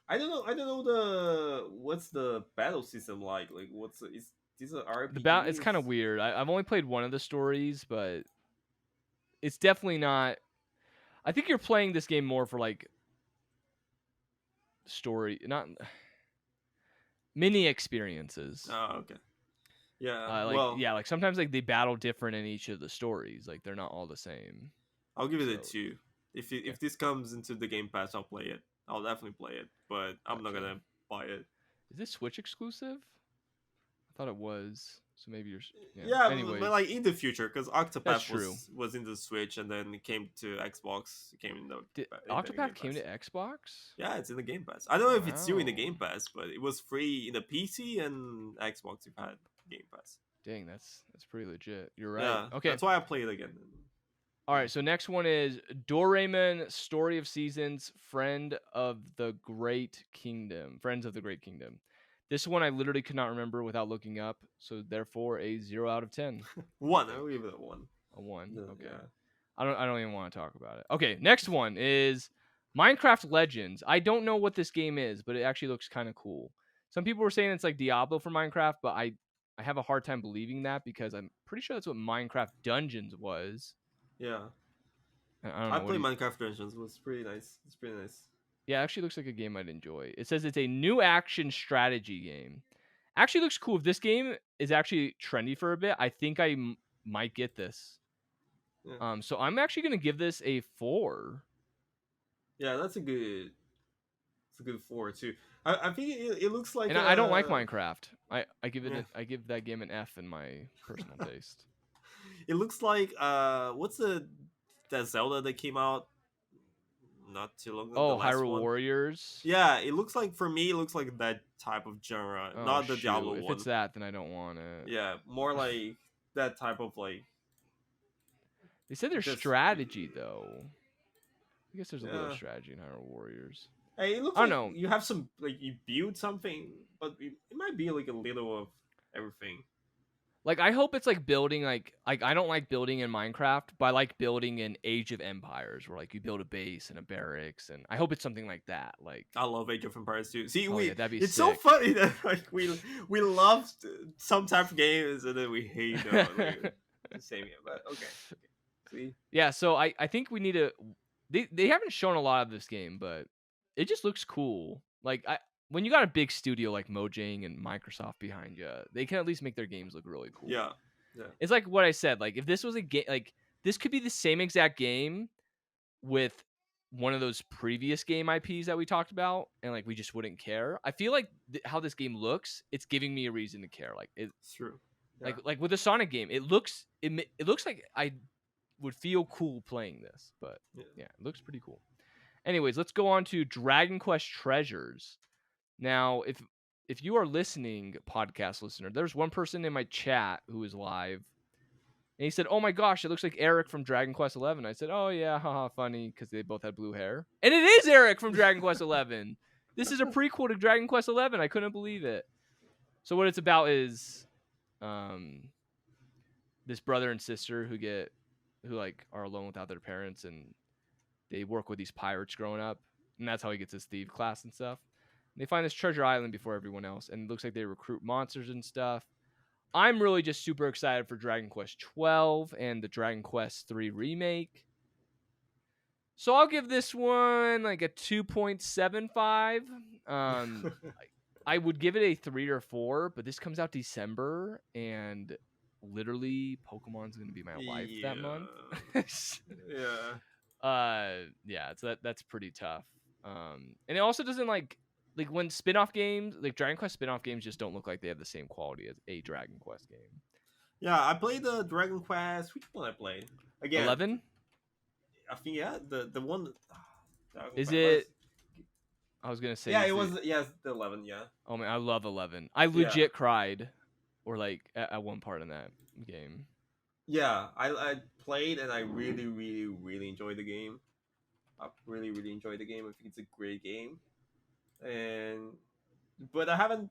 Speaker 2: I don't know. I don't know what's the battle system like. Like, is this an RPG?
Speaker 1: It's kind of weird. I've only played one of the stories, but it's definitely not. I think you're playing this game more for like story, not mini experiences.
Speaker 2: Oh, okay. Yeah.
Speaker 1: Like
Speaker 2: Well,
Speaker 1: yeah, like sometimes like they battle different in each of the stories. Like they're not all the same.
Speaker 2: I'll give it a
Speaker 1: So
Speaker 2: 2.
Speaker 1: yeah,
Speaker 2: If this comes into the Game Pass, I'll play it. I'll definitely play it, but I'm not
Speaker 1: gotcha.
Speaker 2: gonna buy it.
Speaker 1: Is this Switch exclusive? I thought it was. So maybe you're.
Speaker 2: Yeah,
Speaker 1: Anyways,
Speaker 2: but like in the future, because
Speaker 1: that's
Speaker 2: Octopath
Speaker 1: true.
Speaker 2: was in the Switch, and then it came to Xbox. It came in the
Speaker 1: Octopath
Speaker 2: Game
Speaker 1: came to
Speaker 2: Pass.
Speaker 1: Xbox?
Speaker 2: Yeah, it's in the Game Pass. I don't know if it's still in the
Speaker 1: Wow.
Speaker 2: Game Pass, but it was free in the PC and Xbox. You've had Game Pass.
Speaker 1: Dang, that's pretty legit. You're right.
Speaker 2: Yeah,
Speaker 1: Okay.
Speaker 2: that's why I played it again.
Speaker 1: All right. So next one is Doraemon Story of Seasons, Friends of the Great Kingdom. This one I literally could not remember without looking up, so therefore a 0 out of 10.
Speaker 2: 1. I'll give it a 1.
Speaker 1: A 1.
Speaker 2: No,
Speaker 1: Okay.
Speaker 2: yeah.
Speaker 1: I don't even want to talk about it. Okay, next one is Minecraft Legends. I don't know what this game is, but it actually looks kind of cool. Some people were saying it's like Diablo for Minecraft, but I have a hard time believing that because I'm pretty sure that's what Minecraft Dungeons was.
Speaker 2: Yeah.
Speaker 1: I don't know.
Speaker 2: I played Minecraft Dungeons. It was pretty nice. It's pretty nice.
Speaker 1: Yeah, it actually looks like a game I'd enjoy. It says it's a new action strategy game. Actually looks cool. If this game is actually trendy for a bit, I think I might get this.
Speaker 2: Yeah.
Speaker 1: So I'm actually gonna give this a 4.
Speaker 2: Yeah, that's a good. It's a good 4 too. I think it looks like.
Speaker 1: And I don't like Minecraft. I give it
Speaker 2: Yeah.
Speaker 1: I give that game an F in my personal taste.
Speaker 2: It looks like what's that Zelda that came out not too long ago?
Speaker 1: Oh,
Speaker 2: the last
Speaker 1: Hyrule
Speaker 2: one?
Speaker 1: Warriors.
Speaker 2: Yeah, it looks like, for me, it looks like that type of genre,
Speaker 1: Oh,
Speaker 2: not the
Speaker 1: shoot.
Speaker 2: Diablo
Speaker 1: If
Speaker 2: one.
Speaker 1: it's that, then I don't want it.
Speaker 2: Yeah, more like that type of like.
Speaker 1: They said there's
Speaker 2: Just-
Speaker 1: strategy though. I guess there's a little
Speaker 2: Yeah.
Speaker 1: strategy in Hyrule Warriors.
Speaker 2: Hey, it looks
Speaker 1: I
Speaker 2: like
Speaker 1: don't know.
Speaker 2: you have some, like, you build something, but it might be like a little of everything.
Speaker 1: Like I hope it's like building like I don't like building in Minecraft, but I like building in Age of Empires where like you build a base and a barracks, and I hope it's something like that. Like
Speaker 2: I love Age of Empires too. See,
Speaker 1: yeah, that'd be
Speaker 2: it's so
Speaker 1: sick.
Speaker 2: funny that like we love some type of games and then we hate them. Like, the same game, but okay. See,
Speaker 1: Yeah, so I think we need to. They haven't shown a lot of this game, but it just looks cool. Like when you got a big studio like Mojang and Microsoft behind you, they can at least make their games look really cool.
Speaker 2: yeah, yeah,
Speaker 1: It's like what I said. Like if this was a game, like this could be the same exact game with one of those previous game IPs that we talked about, and like we just wouldn't care. I feel like how this game looks, it's giving me a reason to care. Like
Speaker 2: it's true. Yeah,
Speaker 1: like with the Sonic game, it looks like I would feel cool playing this, but yeah, it looks pretty cool. Anyways, let's go on to Dragon Quest Treasures. Now, if you are listening, podcast listener, there's one person in my chat who is live, and he said, "Oh my gosh, it looks like Eric from Dragon Quest 11." I said, "Oh yeah, haha, funny," because they both had blue hair, and it is Eric from Dragon Quest 11. This is a prequel to Dragon Quest 11. I couldn't believe it. So what it's about is, this brother and sister who like are alone without their parents, and they work with these pirates growing up, and that's how he gets his thief class and stuff. And they find this treasure island before everyone else, and it looks like they recruit monsters and stuff. I'm really just super excited for Dragon Quest 12 and the Dragon Quest 3 remake. So I'll give this one like a 2.75. I would give it a 3 or 4, but this comes out December, and literally Pokemon's going to be my life that month.
Speaker 2: yeah.
Speaker 1: Yeah, so that's pretty tough. And it also doesn't like when spin-off games, like Dragon Quest spin-off games just don't look like they have the same quality as a Dragon Quest game.
Speaker 2: Yeah, I played the Dragon Quest. Which one I played? Again,
Speaker 1: 11?
Speaker 2: I think the one.
Speaker 1: Is it? I was gonna say.
Speaker 2: Yeah, it was. Yeah, the 11. Yeah.
Speaker 1: Oh man, I love 11. I legit cried, or like at one part in that game.
Speaker 2: Yeah, I played and I really, really, really enjoyed the game. I really, really enjoyed the game. I think it's a great game, but I haven't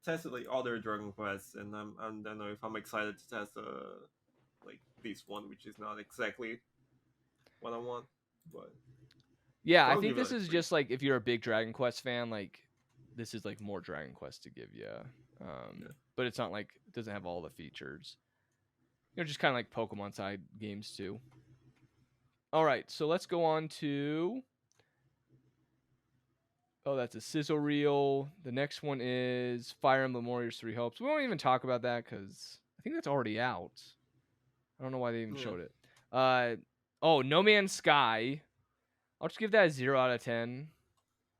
Speaker 2: tested like other Dragon Quests, and I don't know if I'm excited to test like this one, which is not exactly what I want, but
Speaker 1: yeah, I think this is just like if you're a big Dragon Quest fan, like this is like more Dragon Quest to give you. But it's not like it doesn't have all the features. Just kind of like Pokemon side games too. All right, so let's go on to. Oh, that's a sizzle reel. The next one is Fire Emblem Warriors 3 Hopes. We won't even talk about that because I think that's already out. I don't know why they even showed it. No Man's Sky. I'll just give that a 0 out of 10.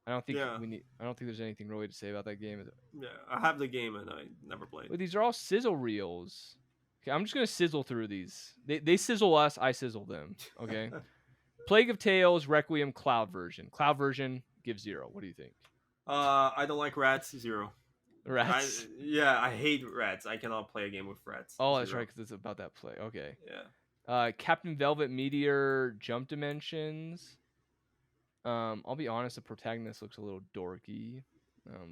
Speaker 1: I don't think there's anything really to say about that game.
Speaker 2: Yeah, I have the game and I never played.
Speaker 1: But these are all sizzle reels. Okay, I'm just gonna sizzle through these. They sizzle us, I sizzle them. Okay. Plague of Tales, Requiem, Cloud version. Cloud version, give 0. What do you think?
Speaker 2: I don't like rats. 0.
Speaker 1: Rats.
Speaker 2: I hate rats. I cannot play a game with rats.
Speaker 1: Oh, that's right, because it's about that play. Okay.
Speaker 2: Yeah.
Speaker 1: Captain Velvet Meteor, Jump Dimensions. I'll be honest, the protagonist looks a little dorky.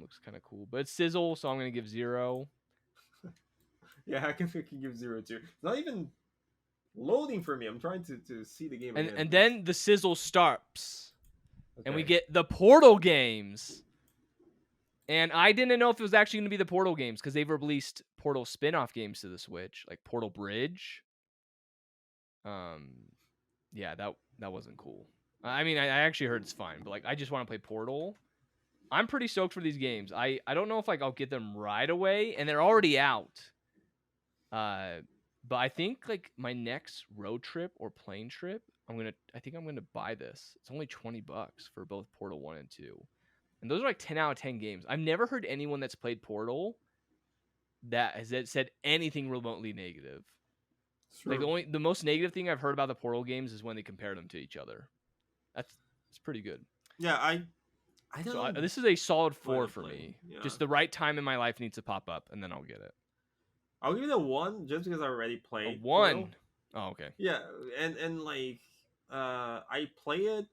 Speaker 1: Looks kind of cool, but it's sizzle, so I'm gonna give 0.
Speaker 2: Yeah, I can give 0 too. It's not even loading for me. I'm trying to see the game.
Speaker 1: And then the sizzle starts, and we get the Portal games. And I didn't know if it was actually going to be the Portal games because they've released Portal spin-off games to the Switch, like Portal Bridge. Yeah, that wasn't cool. I mean, I actually heard it's fine, but like I just want to play Portal. I'm pretty stoked for these games. I don't know if like I'll get them right away, and they're already out. But I think like my next road trip or plane trip, I think I'm gonna buy this. It's only $20 for both Portal 1 and 2. And those are like 10 out of 10 games. I've never heard anyone that's played Portal that has said anything remotely negative. Like the most negative thing I've heard about the Portal games is when they compare them to each other. It's pretty good.
Speaker 2: Yeah, I don't know.
Speaker 1: This is a solid 4 for me. Yeah. Just the right time in my life needs to pop up, and then I'll get it.
Speaker 2: I'll give it a 1 just because I already played.
Speaker 1: A 1. Portal. Oh, okay.
Speaker 2: Yeah, and like I play it.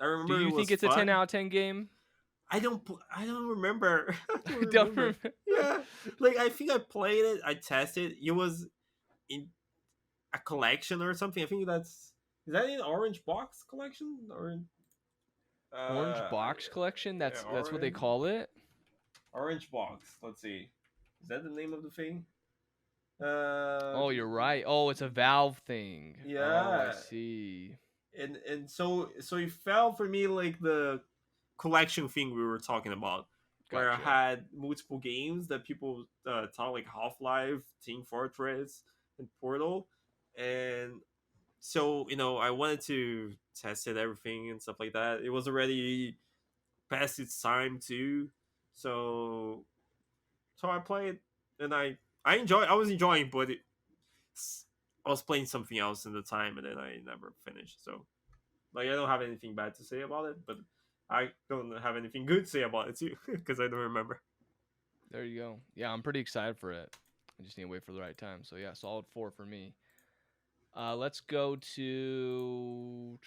Speaker 2: I remember.
Speaker 1: Do you think it's
Speaker 2: fun.
Speaker 1: A 10 out of 10 game?
Speaker 2: I don't remember.
Speaker 1: I don't remember.
Speaker 2: Yeah, like I think I played it. I tested. It was in a collection or something. I think is that an Orange Box collection or
Speaker 1: Orange Box collection? That's what they call it.
Speaker 2: Orange Box. Let's see. Is that the name of the thing?
Speaker 1: Oh, you're right. Oh, it's a Valve thing. Oh, I
Speaker 2: yeah,
Speaker 1: see.
Speaker 2: and so it felt for me like the collection thing we were talking about, where I
Speaker 1: Gotcha.
Speaker 2: had multiple games that people thought like Half-Life, Team Fortress, and Portal, and so I wanted to test it, everything and stuff like that. It was already past its time too, so I played and I was enjoying, but I was playing something else in the time and then I never finished. So like I don't have anything bad to say about it, but I don't have anything good to say about it too because I don't remember.
Speaker 1: There you go. Yeah, I'm pretty excited for it. I just need to wait for the right time. So yeah, solid 4 for me. Let's go to.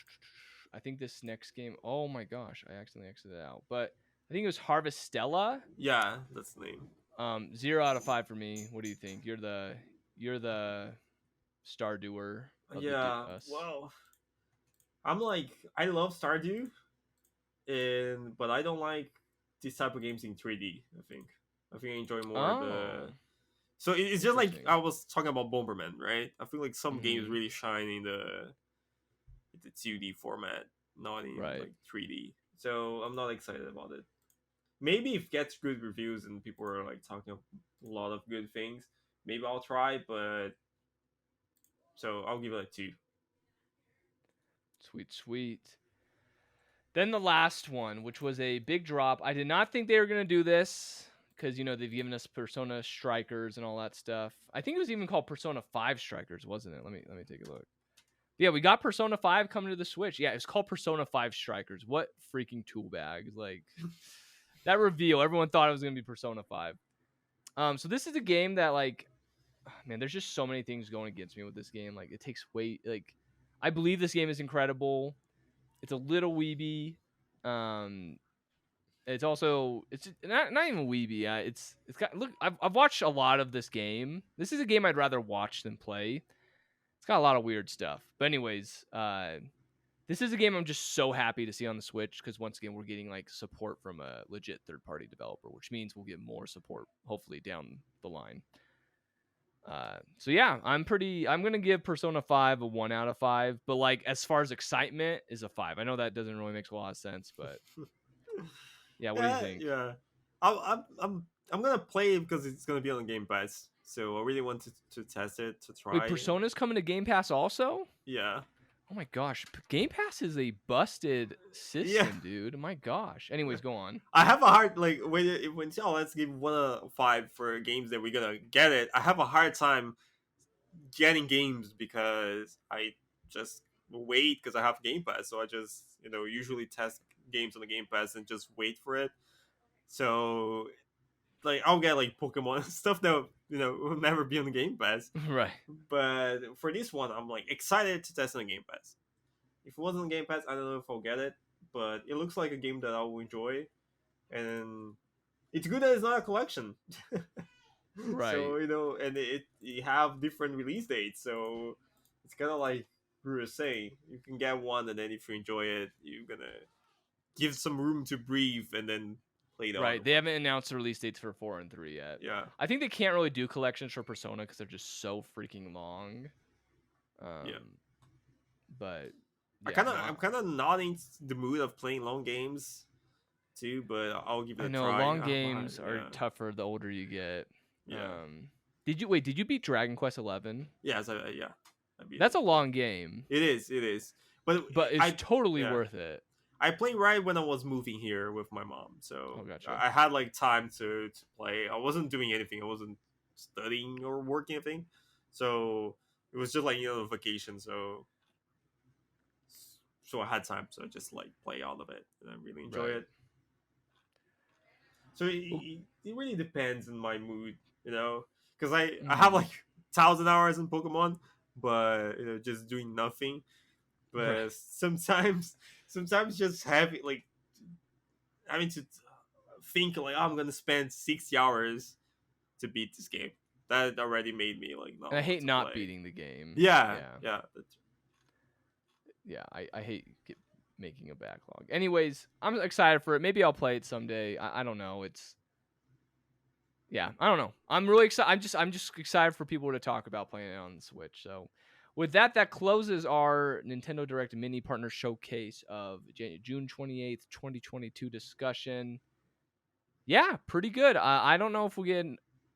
Speaker 1: I think this next game. Oh my gosh, I accidentally exited out. But I think it was Harvestella.
Speaker 2: Yeah, that's the name.
Speaker 1: 0 out of 5 for me. What do you think? You're the star doer of
Speaker 2: Yeah,
Speaker 1: us.
Speaker 2: well, I'm like I love Stardew, and but I don't like this type of games in 3D. I think I enjoy more the.
Speaker 1: Oh,
Speaker 2: So it's just like
Speaker 1: interesting.
Speaker 2: I was talking about Bomberman, right? I feel like some games
Speaker 1: Mm-hmm.
Speaker 2: really shine in the 2D format, not in
Speaker 1: Right.
Speaker 2: like 3D. So I'm not excited about it. Maybe if it gets good reviews and people are like talking a lot of good things, maybe I'll try. But so I'll give it a 2.
Speaker 1: Sweet, sweet. Then the last one, which was a big drop. I did not think they were going to do this because, they've given us Persona Strikers and all that stuff. I think it was even called Persona 5 Strikers, wasn't it? Let me take a look. Yeah, we got Persona 5 coming to the Switch. Yeah, it's called Persona 5 Strikers. What freaking tool bag. Like, that reveal, everyone thought it was going to be Persona 5. So this is a game that, like, man, there's just so many things going against me with this game. Like, it takes weight. Like, I believe this game is incredible. It's a little weeby. Um, it's not even weeby. It's got look. I've watched a lot of this game. This is a game I'd rather watch than play. It's got a lot of weird stuff. But anyways, this is a game I'm just so happy to see on the Switch because once again we're getting like support from a legit third party developer, which means we'll get more support hopefully down the line. So yeah, I'm gonna give Persona 5 a 1 out of 5, but like as far as excitement is a 5. I know that doesn't really make a lot of sense, but yeah, what do you
Speaker 2: Yeah,
Speaker 1: think?
Speaker 2: yeah. I'm gonna play it because it's gonna be on Game Pass. So I really want to test it to
Speaker 1: Wait,
Speaker 2: try.
Speaker 1: Persona's coming to Game Pass also?
Speaker 2: Yeah,
Speaker 1: Oh my gosh, Game Pass is a busted
Speaker 2: yeah.
Speaker 1: system, dude. My gosh. Anyways, go on.
Speaker 2: I have a hard like when let's give 1 out of 5 for games that we're gonna get it. I have a hard time getting games because I just wait because I have Game Pass. So I just usually test games on the Game Pass and just wait for it. So like I'll get like Pokemon stuff that will never be on the Game Pass.
Speaker 1: Right.
Speaker 2: But for this one, I'm like excited to test on the Game Pass. If it wasn't on Game Pass, I don't know if I'll get it, but it looks like a game that I will enjoy, and it's good that it's not a collection.
Speaker 1: Right.
Speaker 2: So and it have different release dates, so it's kind of like we were saying, you can get one, and then if you enjoy it, you're gonna give some room to breathe, and then play the other
Speaker 1: Right. They
Speaker 2: ones.
Speaker 1: haven't announced the release dates for 4 and 3 yet.
Speaker 2: Yeah,
Speaker 1: I think they can't really do collections for Persona because they're just so freaking long.
Speaker 2: yeah.
Speaker 1: But
Speaker 2: I
Speaker 1: yeah,
Speaker 2: kind of
Speaker 1: no,
Speaker 2: I'm kind of not in the mood of playing long games too, but I'll give it
Speaker 1: I
Speaker 2: a
Speaker 1: know
Speaker 2: try.
Speaker 1: long games are
Speaker 2: Yeah,
Speaker 1: tougher the older you get.
Speaker 2: yeah,
Speaker 1: Did you beat Dragon Quest 11?
Speaker 2: yeah. So yeah, I beat
Speaker 1: That's
Speaker 2: it.
Speaker 1: a long game,
Speaker 2: It is, it is. But
Speaker 1: but it's
Speaker 2: I
Speaker 1: totally
Speaker 2: yeah,
Speaker 1: worth it.
Speaker 2: I played right when I was moving here with my mom,
Speaker 1: Oh,
Speaker 2: so
Speaker 1: gotcha.
Speaker 2: I had like time to play. I wasn't doing anything. I wasn't studying or working anything, so it was just like vacation. So I had time, so I just like play all of it, and I really enjoy
Speaker 1: Right.
Speaker 2: it. So
Speaker 1: Well,
Speaker 2: it really depends on my mood, because I have
Speaker 1: mhm.
Speaker 2: like 1,000 hours in Pokemon, but just doing nothing.
Speaker 1: Right.
Speaker 2: But sometimes just having to think like, oh, I'm gonna spend 60 hours to beat this game. That already made me like
Speaker 1: And
Speaker 2: not
Speaker 1: I
Speaker 2: want
Speaker 1: hate
Speaker 2: to
Speaker 1: not
Speaker 2: play.
Speaker 1: beating the game.
Speaker 2: Yeah,
Speaker 1: Yeah.
Speaker 2: yeah,
Speaker 1: Yeah. I hate making a backlog. Anyways, I'm excited for it. Maybe I'll play it someday. I don't know. yeah, I don't know. I'm really excited. I'm just excited for people to talk about playing it on the Switch. So, with that, that closes our Nintendo Direct Mini Partner Showcase of June 28th, 2022 discussion. Yeah, pretty good. I don't know if we get.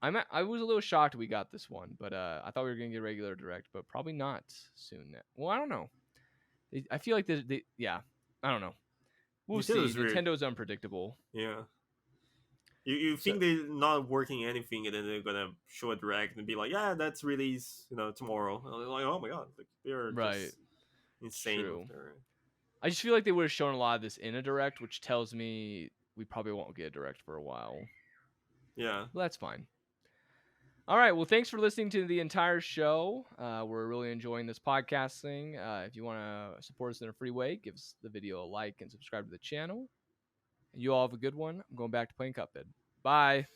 Speaker 1: I was a little shocked we got this one, but I thought we were gonna get regular Direct, but probably not soon. Well, I don't know. I feel like yeah, I don't know. We'll see.
Speaker 2: Nintendo's weird.
Speaker 1: Nintendo's unpredictable.
Speaker 2: Yeah. You
Speaker 1: So
Speaker 2: think they're not working anything, and then they're gonna show a direct and be like, "Yeah, that's release, tomorrow." And they're like, "Oh my god, like they're
Speaker 1: right,
Speaker 2: just insane with
Speaker 1: true.
Speaker 2: their."
Speaker 1: I just feel like they would have shown a lot of this in a direct, which tells me we probably won't get a direct for a while.
Speaker 2: Yeah.
Speaker 1: But that's fine. All right. Well, thanks for listening to the entire show. We're really enjoying this podcast thing. If you want to support us in a free way, give us the video a like and subscribe to the channel. And you all have a good one. I'm going back to playing Cuphead. Bye.